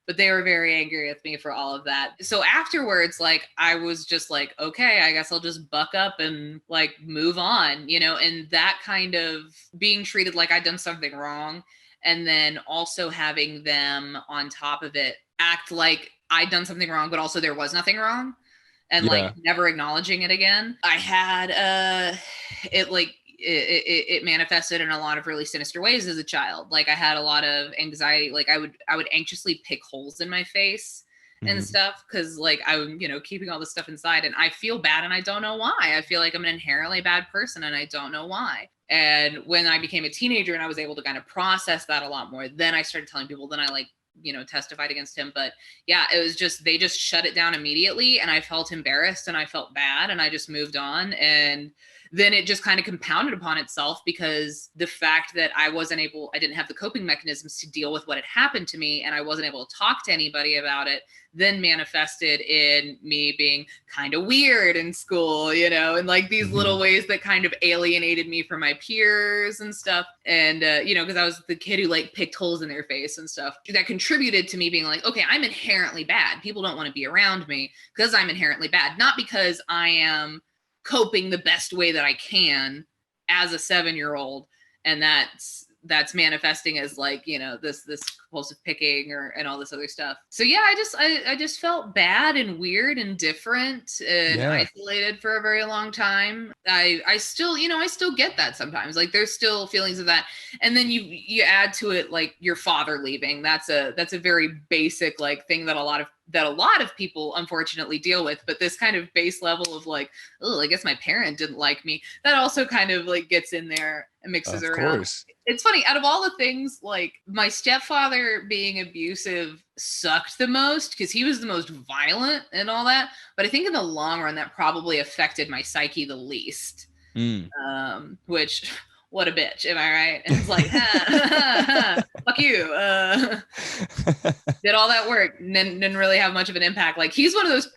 But they were very angry with me for all of that. So afterwards, like, I was just like, okay, I guess I'll just buck up and like move on, and that kind of being treated like I'd done something wrong. And then also having them on top of it act like I'd done something wrong, but also there was nothing wrong. And like never acknowledging it again. I had it manifested in a lot of really sinister ways as a child. Like I had a lot of anxiety. Like I would anxiously pick holes in my face and stuff. Cause like I'm, keeping all this stuff inside and I feel bad and I don't know why. I feel like I'm an inherently bad person and I don't know why. And when I became a teenager and I was able to kind of process that a lot more, then I started telling people, then I testified against him. But yeah, it was just, they just shut it down immediately. And I felt embarrassed and I felt bad and I just moved on. And then it just kind of compounded upon itself, because the fact that I didn't have the coping mechanisms to deal with what had happened to me, and I wasn't able to talk to anybody about it, then manifested in me being kind of weird in school, and like these little ways that kind of alienated me from my peers and stuff. And, because I was the kid who like picked holes in their face and stuff, that contributed to me being like, okay, I'm inherently bad. People don't want to be around me because I'm inherently bad, not because I am coping the best way that I can as a 7-year-old. And that's manifesting as like, this compulsive picking and all this other stuff. So yeah, I just felt bad and weird and different and isolated for a very long time. I still get that sometimes. Like there's still feelings of that. And then you add to it like your father leaving. That's a very basic like thing that a lot of people unfortunately deal with. But this kind of base level of like, oh, I guess my parent didn't like me, that also kind of like gets in there and mixes around. Of course. It's funny, out of all the things, like my stepfather being abusive sucked the most because he was the most violent and all that. But I think in the long run, that probably affected my psyche the least. Which, what a bitch, am I right? And it's like, fuck you. Did all that work, didn't really have much of an impact. Like he's one of those,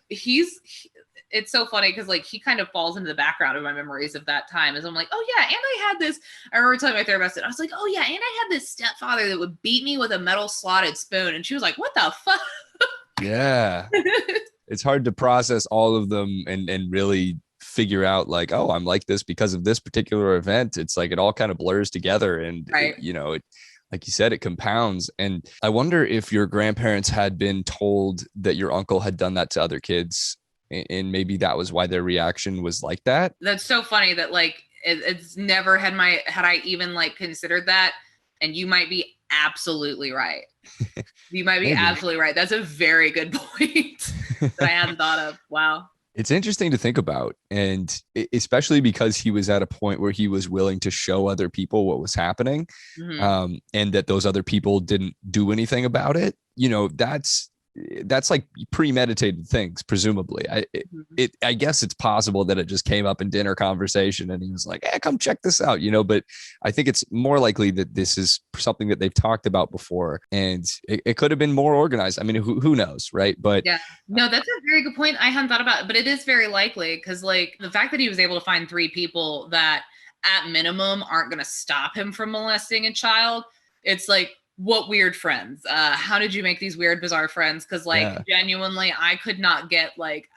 it's so funny because like he kind of falls into the background of my memories of that time. As I'm like, oh yeah, and I had this. I remember telling my therapist, and I was like, oh yeah, and I had this stepfather that would beat me with a metal slotted spoon, and she was like, what the fuck? Yeah, it's hard to process all of them and really figure out like, oh, I'm like this because of this particular event. It's like it all kind of blurs together, and right. It, like you said, it compounds. And I wonder if your grandparents had been told that your uncle had done that to other kids, and maybe that was why their reaction was like that. That's so funny that like it's never had I even like considered that. And you might be absolutely right. You might be absolutely right. That's a very good point that I hadn't thought of. Wow. It's interesting to think about, and especially because he was at a point where he was willing to show other people what was happening, and that those other people didn't do anything about it. That's like premeditated things, presumably. I guess it's possible that it just came up in dinner conversation and he was like, hey, come check this out, but I think it's more likely that this is something that they've talked about before, and it could have been more organized. I mean, who knows, right? But yeah, no, that's a very good point. I hadn't thought about it, but it is very likely, because like the fact that he was able to find 3 people that at minimum aren't going to stop him from molesting a child. It's like, what weird friends? How did you make these weird, bizarre friends? Because like genuinely, I could not get like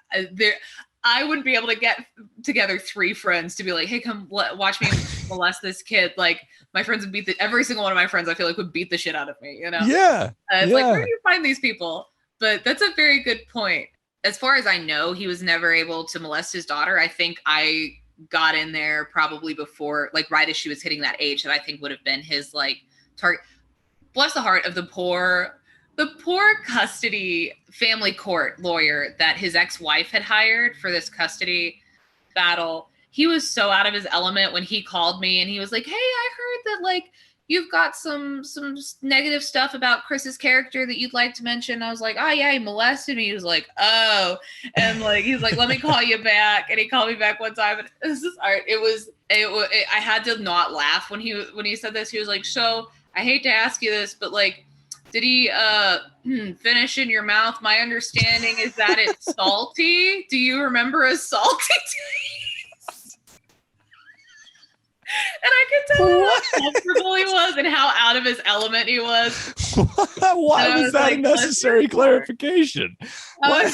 I wouldn't be able to get together 3 friends to be like, hey, come watch me molest this kid. Like my friends would every single one of my friends, I feel like, would beat the shit out of me. Yeah. It's like, where do you find these people? But that's a very good point. As far as I know, he was never able to molest his daughter. I think I got in there probably before, like right as she was hitting that age that I think would have been his like target. Bless the heart of the poor custody family court lawyer that his ex-wife had hired for this custody battle. He was so out of his element when he called me and he was like, hey, I heard that like you've got some negative stuff about Chris's character that you'd like to mention. I was like, oh yeah, he molested me. He was like, oh, and like he's like, let me call you back. And he called me back one time, and this is art. I had to not laugh when he said this. He was like, so I hate to ask you this, but like, did he finish in your mouth? My understanding is that it's salty. Do you remember a salty taste? And I could tell how comfortable he was and how out of his element he was. Why was that like, a necessary clarification? Why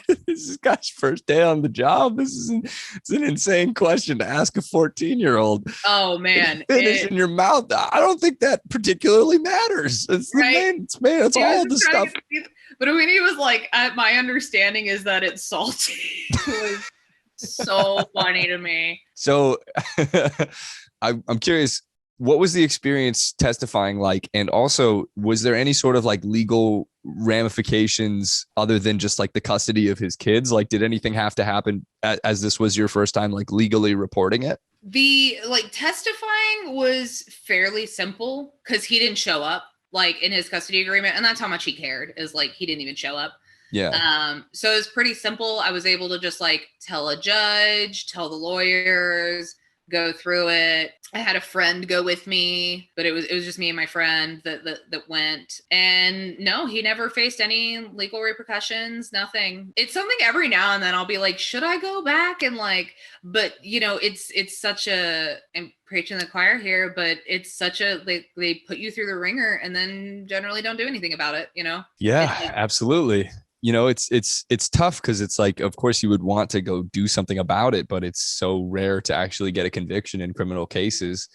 is this guy's first day on the job? It's an insane question to ask a 14-year-old. Oh man, finish in your mouth. I don't think that particularly matters. It's the main. It's all the stuff. But when he was like, my understanding is that it's salty. It was so funny to me. So I'm curious, what was the experience testifying like? And also, was there any sort of like legal ramifications other than just like the custody of his kids? Like, did anything have to happen as this was your first time like legally reporting it? The like testifying was fairly simple because he didn't show up like in his custody agreement. And that's how much he cared, is like he didn't even show up. Yeah. So it was pretty simple. I was able to just like tell a judge, tell the lawyers, go through it. I had a friend go with me, but it was just me and my friend that went. And no, he never faced any legal repercussions, nothing. It's something every now and then I'll be like, should I go back and like, but you know, it's such a, I'm preaching the choir here, but it's such a, they put you through the ringer and then generally don't do anything about it, you know? Yeah, absolutely. It's tough because it's like, of course you would want to go do something about it, but it's so rare to actually get a conviction in criminal cases.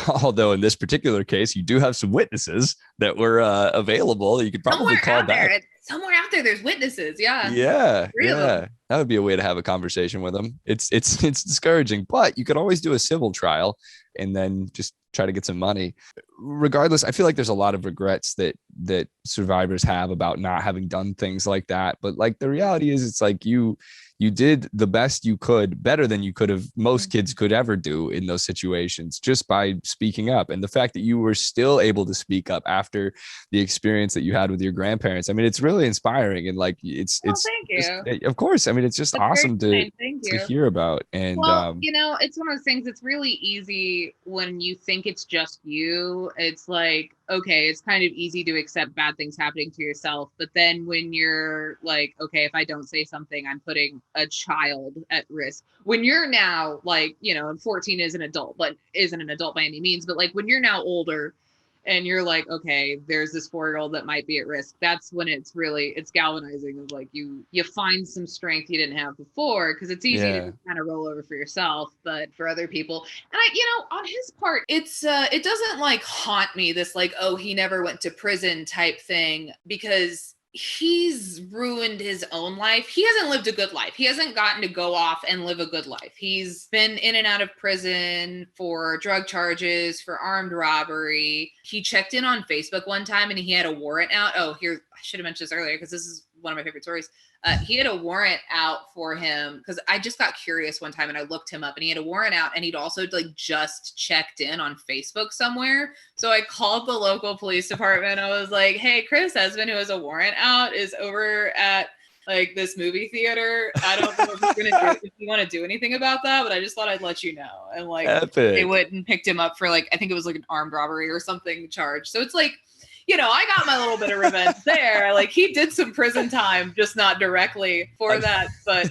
Although in this particular case, you do have some witnesses that were available. You could probably call back. Somewhere out there, there's witnesses. Yeah. Yeah, 3 of them. that would be a way to have a conversation with them. It's discouraging, but you could always do a civil trial and then just try to get some money. Regardless, I feel like there's a lot of regrets that survivors have about not having done things like that. But like the reality is, it's like you did the best you could, better than you could have, most kids could ever do in those situations, just by speaking up. And the fact that you were still able to speak up after the experience that you had with your grandparents, I mean, it's really inspiring. And like, Thank you. of course, I mean, it's just That's awesome to hear about. And well, you know, it's one of those things. It's really easy when you think it's just you. It's like, okay, it's kind of easy to accept bad things happening to yourself. But then when you're like, okay, if I don't say something, I'm putting a child at risk. When you're now like, you know, and 14 is an adult, but isn't an adult by any means. But like when you're now older and you're like, okay, there's this 4-year-old that might be at risk. That's when it's galvanizing. Of like you find some strength you didn't have before, because it's easy to kind of roll over for yourself, but for other people. And you know, on his part, it's it doesn't like haunt me, this like, oh, he never went to prison type thing, because he's ruined his own life. He hasn't lived a good life. He hasn't gotten to go off and live a good life. He's been in and out of prison for drug charges, for armed robbery. He checked in on Facebook one time and he had a warrant out. Oh, here, I should have mentioned this earlier because this is one of my favorite stories. He had a warrant out for him because I just got curious one time and I looked him up, and he had a warrant out, and he'd also like just checked in on Facebook somewhere. So I called the local police department. I was like, hey, Chris Esmond, who has a warrant out, is over at like this movie theater. I don't know if you want to do anything about that, but I just thought I'd let you know. And like, they went and picked him up for like, I think it was like an armed robbery or something charge. So it's like, you know, I got my little bit of revenge there. Like he did some prison time, just not directly for that. But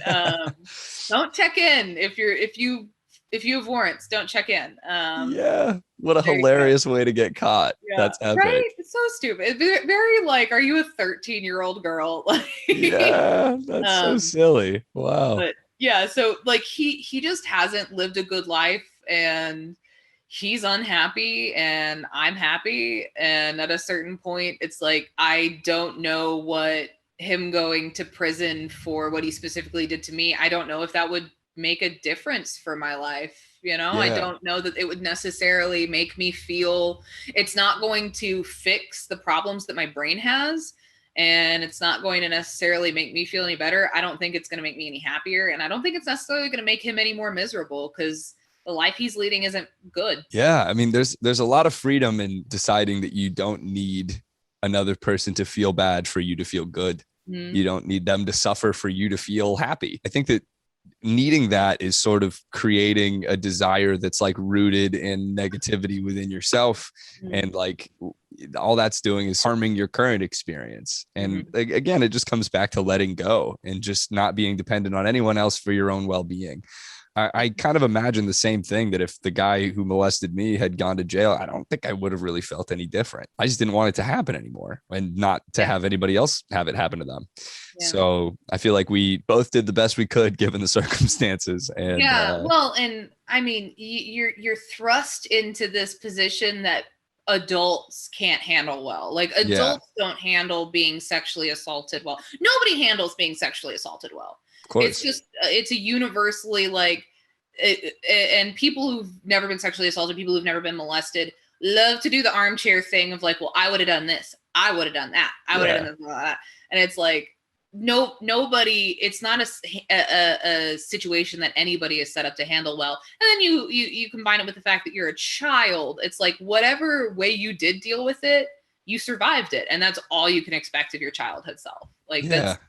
don't check in if you have warrants. Don't check in. Yeah, what a hilarious way to get caught. Yeah. That's epic. Right? It's so stupid. Very like, are you a 13-year-old girl? Yeah, that's so silly. Wow. But yeah, so like he just hasn't lived a good life, and he's unhappy and I'm happy. And at a certain point, it's like, I don't know what him going to prison for what he specifically did to me, I don't know if that would make a difference for my life. You know, I don't know that it would necessarily make me feel, it's not going to fix the problems that my brain has. And it's not going to necessarily make me feel any better. I don't think it's going to make me any happier. And I don't think it's necessarily going to make him any more miserable, because the life he's leading isn't good. Yeah. I mean, there's a lot of freedom in deciding that you don't need another person to feel bad for you to feel good. Mm-hmm. You don't need them to suffer for you to feel happy. I think that needing that is sort of creating a desire that's like rooted in negativity within yourself. Mm-hmm. And like all that's doing is harming your current experience. And mm-hmm. again, it just comes back to letting go and just not being dependent on anyone else for your own well-being. I kind of imagine the same thing, that if the guy who molested me had gone to jail, I don't think I would have really felt any different. I just didn't want it to happen anymore, and not to have anybody else have it happen to them. Yeah. So I feel like we both did the best we could given the circumstances. And well, and I mean, you're thrust into this position that adults can't handle well. Like adults don't handle being sexually assaulted well. Nobody handles being sexually assaulted well. It's just, it's a universally like, and people who've never been sexually assaulted, people who've never been molested, love to do the armchair thing of like, well, I would have done this, I would have done that, I would have done this, blah, blah, blah. And it's like, nobody, it's not a situation that anybody is set up to handle well. And then you combine it with the fact that you're a child. It's like, whatever way you did deal with it, you survived it. And that's all you can expect of your childhood self. Like that's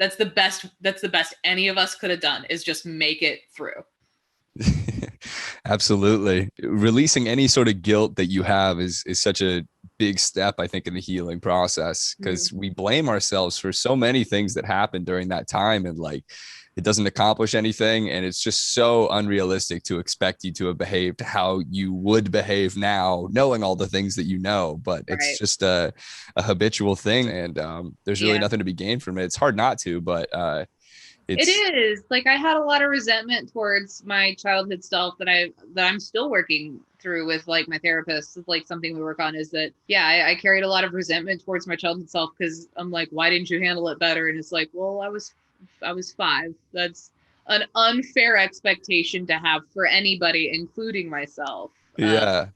That's the best any of us could have done, is just make it through. Absolutely. Releasing any sort of guilt that you have is such a big step, I think, in the healing process, because we blame ourselves for so many things that happened during that time, and like it doesn't accomplish anything. And it's just so unrealistic to expect you to have behaved how you would behave now, knowing all the things that you know. But it's just a habitual thing, and there's really nothing to be gained from it. It's hard not to, but it is like I had a lot of resentment towards my childhood self that I'm still working through with like my therapist. It's like something we work on, is that I carried a lot of resentment towards my childhood self, because I'm like, why didn't you handle it better? And it's like, well, I was 5. That's an unfair expectation to have for anybody, including myself. You're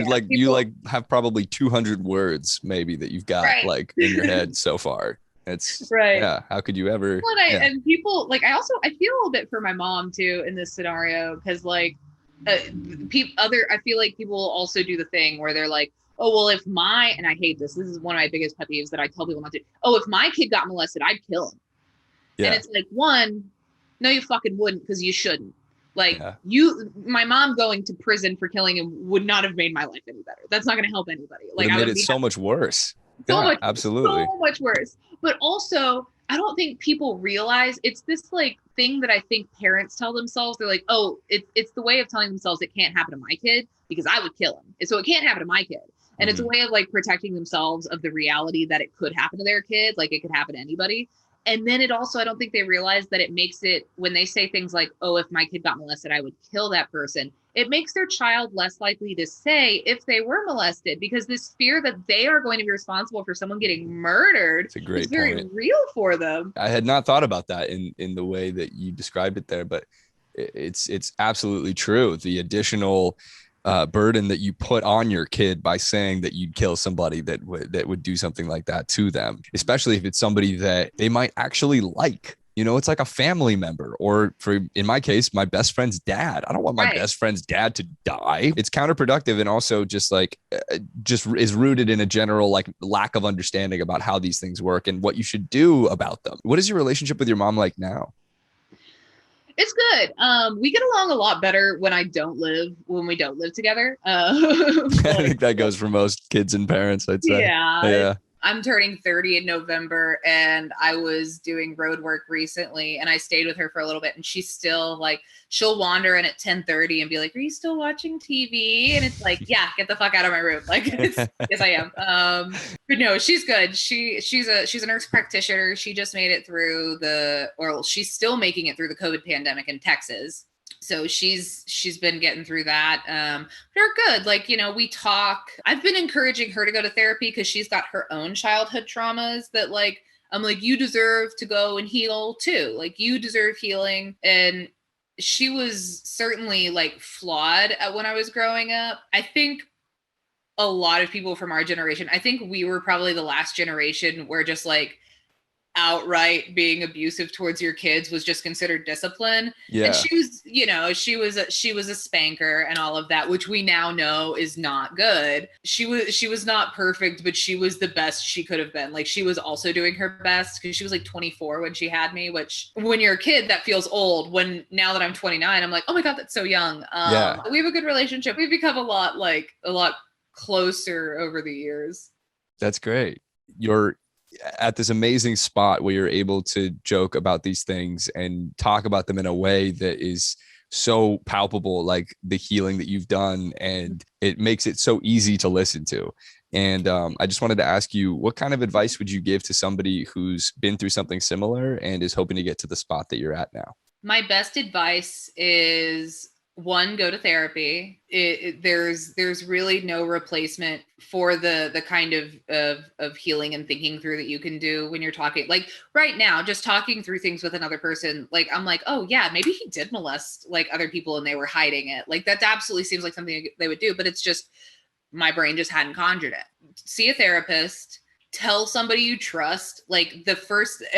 like, you like have probably 200 words maybe that you've got like in your head so far. It's how could you ever? And people like, I feel a little bit for my mom too in this scenario, because like I feel like people will also do the thing where they're like, oh well, and I hate this is one of my biggest pet peeves that I tell people not to. Oh, if my kid got molested, I'd kill him. And it's like, one, no, you fucking wouldn't, because you shouldn't. Like my mom going to prison for killing him would not have made my life any better. That's not going to help anybody. Like, it made it so much worse. Absolutely. So much worse. But also, I don't think people realize it's this like thing that I think parents tell themselves. They're like, oh, it's the way of telling themselves it can't happen to my kid because I would kill him. And so it can't happen to my kid. And it's a way of like protecting themselves of the reality that it could happen to their kid. Like it could happen to anybody. And then it also, I don't think they realize that it makes it, when they say things like, oh, if my kid got molested, I would kill that person. It makes their child less likely to say if they were molested, because this fear that they are going to be responsible for someone getting murdered is very real for them. I had not thought about that in the way that you described it there, but it's absolutely true. The additional burden that you put on your kid by saying that you'd kill somebody that would do something like that to them, especially if it's somebody that they might actually like. You know, it's like a family member, or in my case, my best friend's dad. I don't want my best friend's dad to die. It's counterproductive, and also just is rooted in a general like lack of understanding about how these things work and what you should do about them. What is your relationship with your mom like now? It's good. We get along a lot better when we don't live together. I think that goes for most kids and parents, I'd say. Yeah. I'm turning 30 in November, and I was doing road work recently, and I stayed with her for a little bit, and she's still like, she'll wander in at 10:30 and be like, are you still watching TV? And it's like, yeah, get the fuck out of my room. Like, yes, I am. But no, she's good. She's a nurse practitioner. She just made it through she's still making it through the COVID pandemic in Texas. So she's been getting through that. They're good. Like, you know, we talk. I've been encouraging her to go to therapy because she's got her own childhood traumas that like, I'm like, you deserve to go and heal too. Like, you deserve healing. And she was certainly like flawed when I was growing up. I think a lot of people from our generation, I think we were probably the last generation where just like outright being abusive towards your kids was just considered discipline. And she was, you know, she was a spanker and all of that, which we now know is not good. She was not perfect, but she was the best she could have been. Like, she was also doing her best, because she was like 24 when she had me, which when you're a kid, that feels old. When now that I'm 29, I'm like, oh my God, that's so young. We have a good relationship. We've become a lot closer over the years. That's great. You're at this amazing spot where you're able to joke about these things and talk about them in a way that is so palpable, like the healing that you've done, and it makes it so easy to listen to. And I just wanted to ask you, what kind of advice would you give to somebody who's been through something similar and is hoping to get to the spot that you're at now? My best advice is, one, go to therapy. There's really no replacement for the kind of healing and thinking through that you can do when you're talking. Like right now, just talking through things with another person, like I'm like, oh yeah, maybe he did molest like other people and they were hiding it. Like that absolutely seems like something they would do, but it's just my brain just hadn't conjured it. See a therapist. tell somebody you trust, like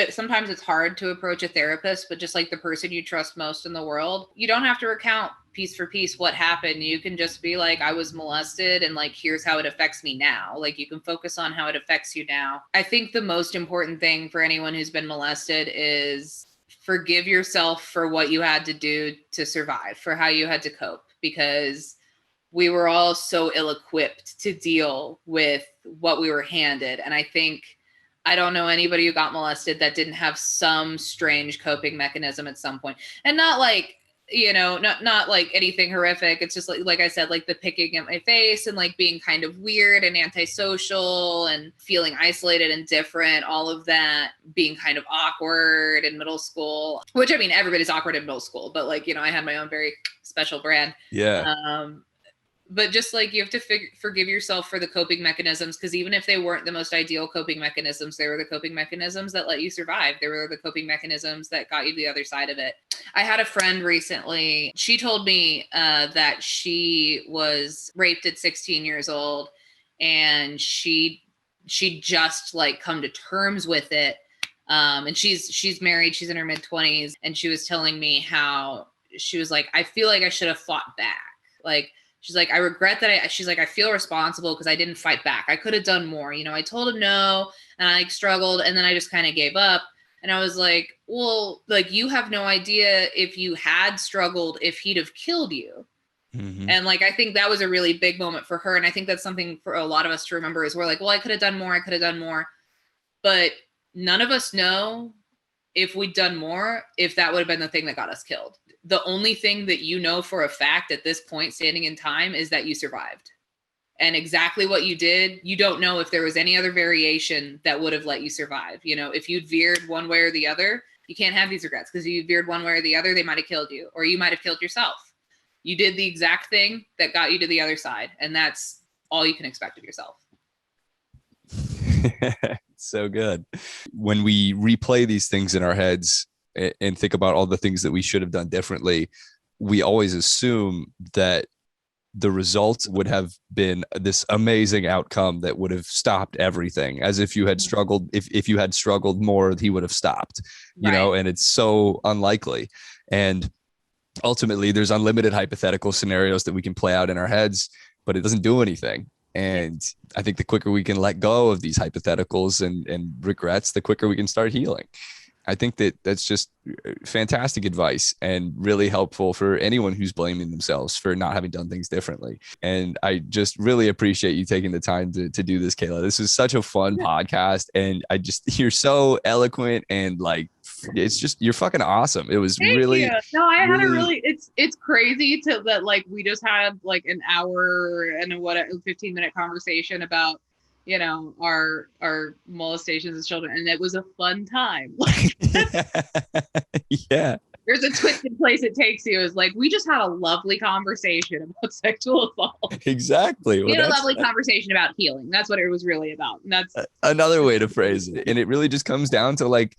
sometimes it's hard to approach a therapist, but just like the person you trust most in the world, you don't have to recount piece for piece what happened. You can just be like, I was molested and like, here's how it affects me now. Like you can focus on how it affects you now. I think the most important thing for anyone who's been molested is forgive yourself for what you had to do to survive, for how you had to cope, because we were all so ill-equipped to deal with what we were handed. And I don't know anybody who got molested that didn't have some strange coping mechanism at some point. And not like, not like anything horrific. It's just like I said, like the picking at my face and like being kind of weird and antisocial and feeling isolated and different, all of that, being kind of awkward in middle school, which I mean, everybody's awkward in middle school, but like, I had my own very special brand. Yeah. But just like you have to forgive yourself for the coping mechanisms, because even if they weren't the most ideal coping mechanisms, they were the coping mechanisms that let you survive. They were the coping mechanisms that got you to the other side of it. I had a friend recently. She told me that she was raped at 16 years old, and she just like come to terms with it. And she's married. She's in her mid-20s, and she was telling me how she was like, I feel like I should have fought back. Like, she's like, I regret that she's like, I feel responsible because I didn't fight back. I could have done more. I told him no, and I struggled, and then I just kind of gave up. And I was like, well, like, you have no idea if you had struggled, if he'd have killed you. Mm-hmm. And like, I think that was a really big moment for her. And I think that's something for a lot of us to remember is we're like, well, I could have done more. I could have done more. But none of us know if we'd done more, if that would have been the thing that got us killed. The only thing that you know for a fact at this point, standing in time, is that you survived. And exactly what you did, you don't know if there was any other variation that would have let you survive. If you'd veered one way or the other, you can't have these regrets, because if you veered one way or the other, they might have killed you, or you might have killed yourself. You did the exact thing that got you to the other side. And that's all you can expect of yourself. So good. When we replay these things in our heads and think about all the things that we should have done differently, we always assume that the result would have been this amazing outcome that would have stopped everything, as if you had struggled. If you had struggled more, he would have stopped, and it's so unlikely. And ultimately, there's unlimited hypothetical scenarios that we can play out in our heads, but it doesn't do anything. And I think the quicker we can let go of these hypotheticals and regrets, the quicker we can start healing. I think that's just fantastic advice and really helpful for anyone who's blaming themselves for not having done things differently. And I just really appreciate you taking the time to do this, Kayla. This is such a fun podcast. And you're so eloquent, and like, it's just, you're fucking awesome. It was Thank really, you. No, I had a really, it's crazy that like, we just had like an hour and a 15-minute conversation about, our molestations as children. And it was a fun time. Yeah. There's a twisted place it takes you. Is like, we just had a lovely conversation about sexual assault. Exactly. We had a lovely conversation about healing. That's what it was really about. And that's another way to phrase it. And it really just comes down to like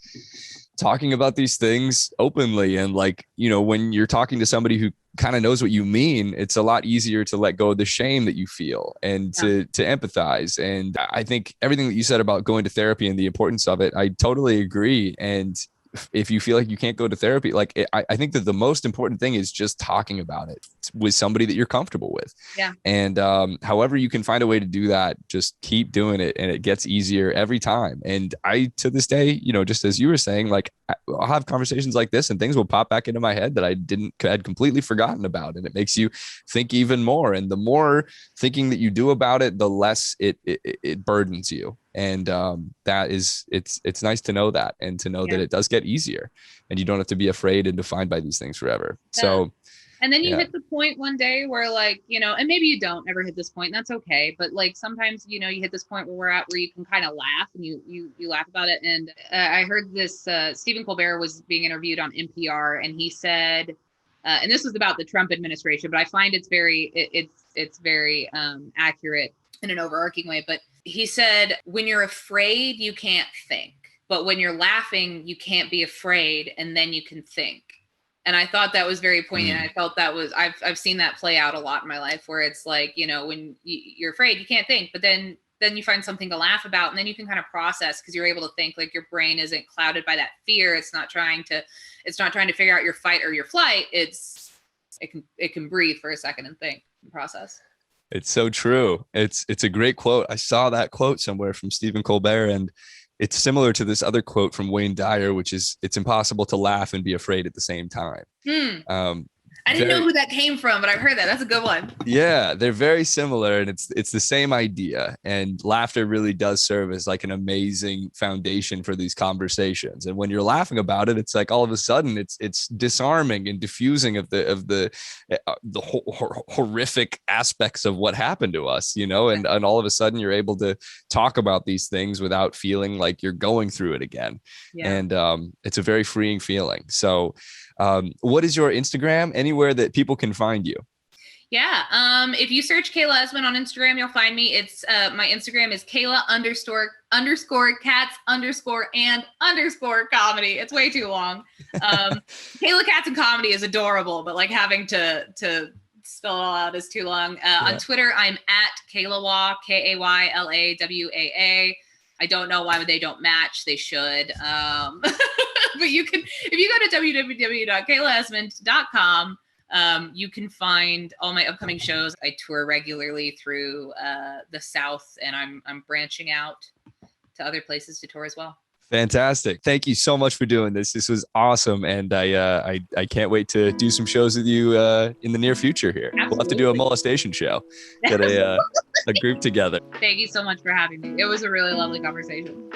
talking about these things openly. And like, when you're talking to somebody who kind of knows what you mean, it's a lot easier to let go of the shame that you feel and to empathize. And I think everything that you said about going to therapy and the importance of it, I totally agree. And if you feel like you can't go to therapy, like I think that the most important thing is just talking about it with somebody that you're comfortable with. Yeah. And however you can find a way to do that, just keep doing it, and it gets easier every time. And I, to this day, just as you were saying, like, I'll have conversations like this and things will pop back into my head that I had completely forgotten about. And it makes you think even more. And the more thinking that you do about it, the less it burdens you. And that is, it's nice to know that, and to know that it does get easier, and you don't have to be afraid and defined by these things forever. Yeah. So, and then you hit the point one day where like, and maybe you don't ever hit this point, and that's okay. But like, sometimes, you hit this point where we're at, where you can kind of laugh, and you laugh about it. And I heard this, Stephen Colbert was being interviewed on NPR, and he said, and this was about the Trump administration, but I find it's very accurate in an overarching way. But he said, when you're afraid, you can't think. But when you're laughing, you can't be afraid, and then you can think. And I thought that was very poignant. I felt that was, I've seen that play out a lot in my life, where it's like, when you're afraid, you can't think, but then then you find something to laugh about, and then you can kind of process, because you're able to think, like, your brain isn't clouded by that fear. It's not trying to figure out your fight or your flight. It can breathe for a second and think and process. It's so true. It's a great quote. I saw that quote somewhere from Stephen Colbert, and it's similar to this other quote from Wayne Dyer, which is, it's impossible to laugh and be afraid at the same time. I didn't know who that came from, but I've heard that. That's a good one. Yeah, they're very similar, and it's the same idea. And laughter really does serve as like an amazing foundation for these conversations. And when you're laughing about it, it's like all of a sudden it's disarming and diffusing of the horrific aspects of what happened to us, and all of a sudden you're able to talk about these things without feeling like you're going through it again. Yeah. And it's a very freeing feeling. So what is your Instagram? Anywhere that people can find you? Yeah. If you search Kayla Esmond on Instagram, you'll find me. It's my Instagram is Kayla_cats_and_comedy. It's way too long. Kayla Cats and Comedy is adorable, but like having to spell it all out is too long. On Twitter, I'm at Kaylawa, KAYLAWAA. I don't know why they don't match. They should. But you can, if you go to www.kaylaesmond.com, you can find all my upcoming shows. I tour regularly through the South, and I'm branching out to other places to tour as well. Fantastic. Thank you so much for doing this. This was awesome. And I can't wait to do some shows with you in the near future here. Absolutely. We'll have to do a molestation show. Get a group together. Thank you so much for having me. It was a really lovely conversation.